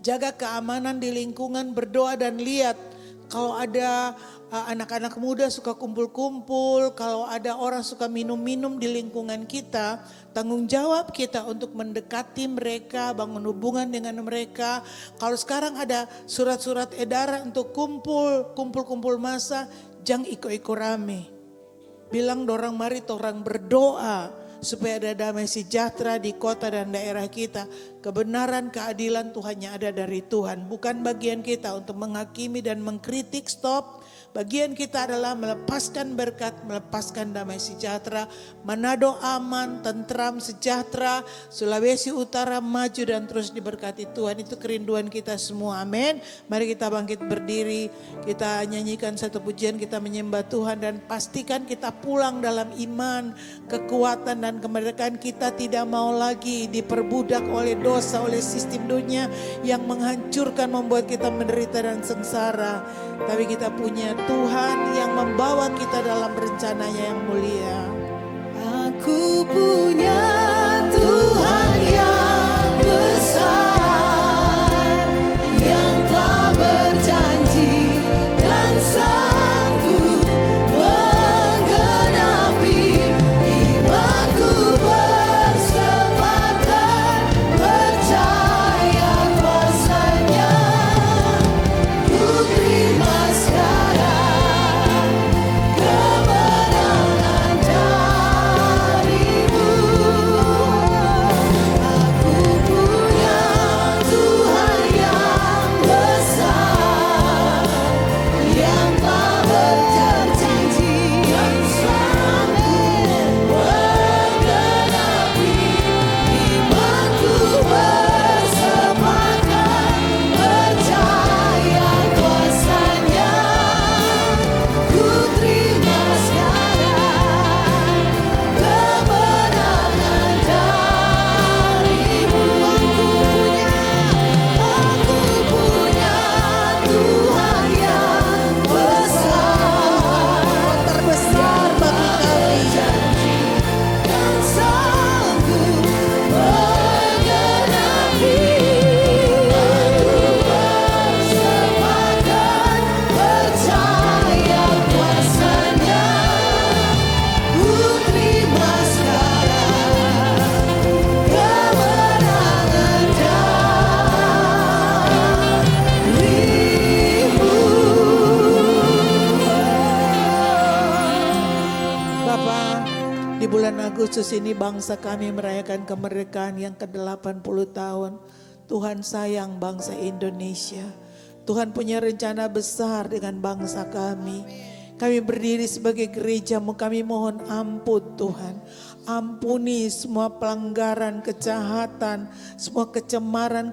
Jaga keamanan di lingkungan, berdoa dan lihat kalau ada anak-anak muda suka kumpul-kumpul, kalau ada orang suka minum-minum di lingkungan kita, tanggung jawab kita untuk mendekati mereka, bangun hubungan dengan mereka. Kalau sekarang ada surat-surat edaran untuk kumpul massa, jangan iko-iko rame. Bilang dorang mari orang berdoa supaya ada damai sejahtera di kota dan daerah kita. Kebenaran, keadilan Tuhannya ada dari Tuhan. Bukan bagian kita untuk menghakimi dan mengkritik, stop. Bagian kita adalah melepaskan berkat, melepaskan damai sejahtera. Manado aman, tentram, sejahtera. Sulawesi Utara maju dan terus diberkati Tuhan. Itu kerinduan kita semua, amin. Mari kita bangkit berdiri, kita nyanyikan satu pujian, kita menyembah Tuhan. Dan pastikan kita pulang dalam iman, kekuatan dan kemerdekaan. Kita tidak mau lagi diperbudak oleh dosa, oleh sistem dunia yang menghancurkan, membuat kita menderita dan sengsara. Tapi kita punya Tuhan yang membawa kita dalam rencananya yang mulia. Aku punya Tuhan yang besar, yang telah berjanji dan sanggup menggenapi imanku, bersempatan percaya kuasa-Nya. Ku terima sekarang kemenangan darimu. Aku punya Tuhan yang besar, yang telah berjanji dan sanggup menggenapi imanku, bersempatan percaya kuasa-Nya. Ku terima sekarang kemenangan darimu. Aku punya Tuhan yang besar, Terbesar bagi kami. dan sanggup menggenapi bersempatan percaya kuasa-Nya. Ku terima sekarang kemenangan darimu. Bapak, di bulan Agustus ini bangsa kami merayakan kemerdekaan yang ke-80 tahun. Tuhan sayang bangsa Indonesia. Tuhan punya rencana besar dengan bangsa kami. Kami berdiri sebagai gereja-Mu, kami mohon ampun Tuhan. Ampuni semua pelanggaran, kejahatan, semua kecemaran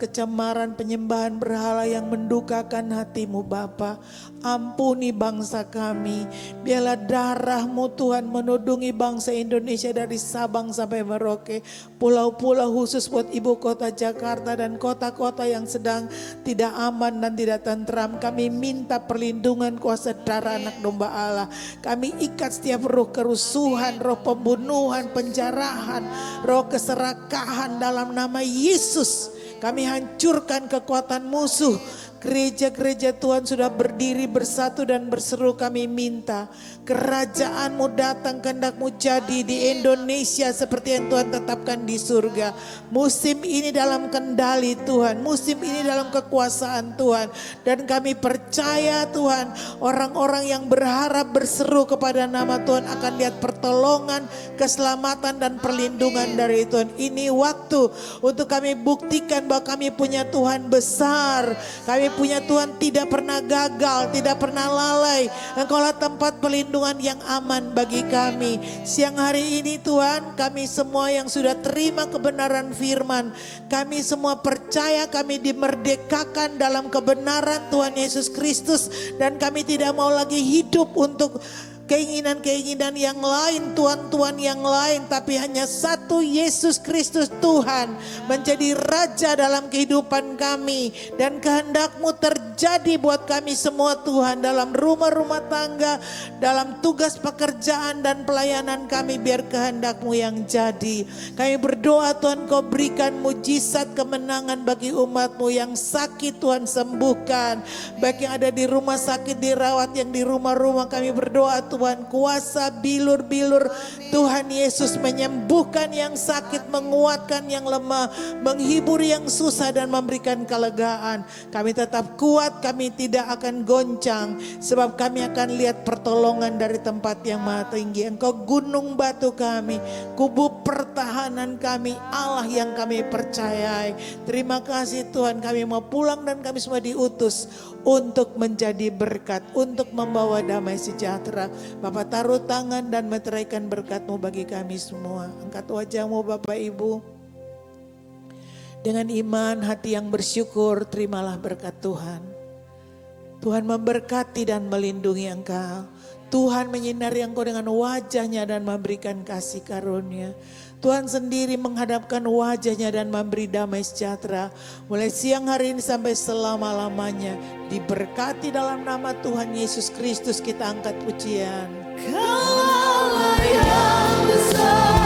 penyembahan berhala yang mendukakan hati-Mu Bapa. Ampuni bangsa kami. Biarlah darah-Mu Tuhan menudungi bangsa Indonesia dari Sabang sampai Merauke. Pulau-pulau khusus buat ibu kota Jakarta dan kota-kota yang sedang tidak aman dan tidak tentram. Kami minta perlindungan kuasa darah anak domba Allah. Kami ikat setiap roh kerusuhan, roh pembunuhan, penjarahan, roh keserakahan dalam nama Yesus. Kami hancurkan kekuatan musuh. Gereja-gereja Tuhan sudah berdiri bersatu dan berseru, kami minta kerajaan-Mu datang, kehendak-Mu jadi di Indonesia seperti yang Tuhan tetapkan di surga. Musim ini dalam kendali Tuhan, musim ini dalam kekuasaan Tuhan. Dan kami percaya Tuhan, orang-orang yang berharap berseru kepada nama Tuhan akan lihat pertolongan, keselamatan dan perlindungan dari Tuhan. Ini waktu untuk kami buktikan bahwa kami punya Tuhan besar. Kami punya Tuhan tidak pernah gagal, tidak pernah lalai. Engkaulah tempat pelindungan yang aman bagi kami. Siang hari ini Tuhan, kami semua yang sudah terima kebenaran firman, kami semua percaya kami dimerdekakan dalam kebenaran Tuhan Yesus Kristus. Dan kami tidak mau lagi hidup untuk keinginan-keinginan yang lain, tuan-tuan yang lain, tapi hanya satu, Yesus Kristus Tuhan menjadi Raja dalam kehidupan kami. Dan kehendak-Mu terjadi buat kami semua Tuhan, dalam rumah-rumah tangga, dalam tugas pekerjaan dan pelayanan kami, biar kehendak-Mu yang jadi. Kami berdoa Tuhan, Kau berikan mujizat kemenangan bagi umat-Mu yang sakit, Tuhan sembuhkan. Baik yang ada di rumah sakit, dirawat, yang di rumah-rumah, kami berdoa Tuhan, kuasa bilur-bilur Tuhan Yesus menyembuhkan yang sakit, menguatkan yang lemah, menghibur yang susah dan memberikan kelegaan. Kami tetap kuat, kami tidak akan goncang, sebab kami akan lihat pertolongan dari tempat yang maha tinggi. Engkau gunung batu kami, kubu pertahanan kami, Allah yang kami percayai. Terima kasih Tuhan, kami mau pulang dan kami semua diutus untuk menjadi berkat, untuk membawa damai sejahtera. Bapak taruh tangan dan meteraikan berkat-Mu bagi kami semua. Angkat wajah-Mu Bapak Ibu. Dengan iman, hati yang bersyukur, terimalah berkat Tuhan. Tuhan memberkati dan melindungi engkau. Tuhan menyinari engkau dengan wajah-Nya dan memberikan kasih karunia. Tuhan sendiri menghadapkan wajah-Nya dan memberi damai sejahtera. Mulai siang hari ini sampai selama-lamanya. Diberkati dalam nama Tuhan Yesus Kristus, kita angkat pujian. Kau Allah yang besar.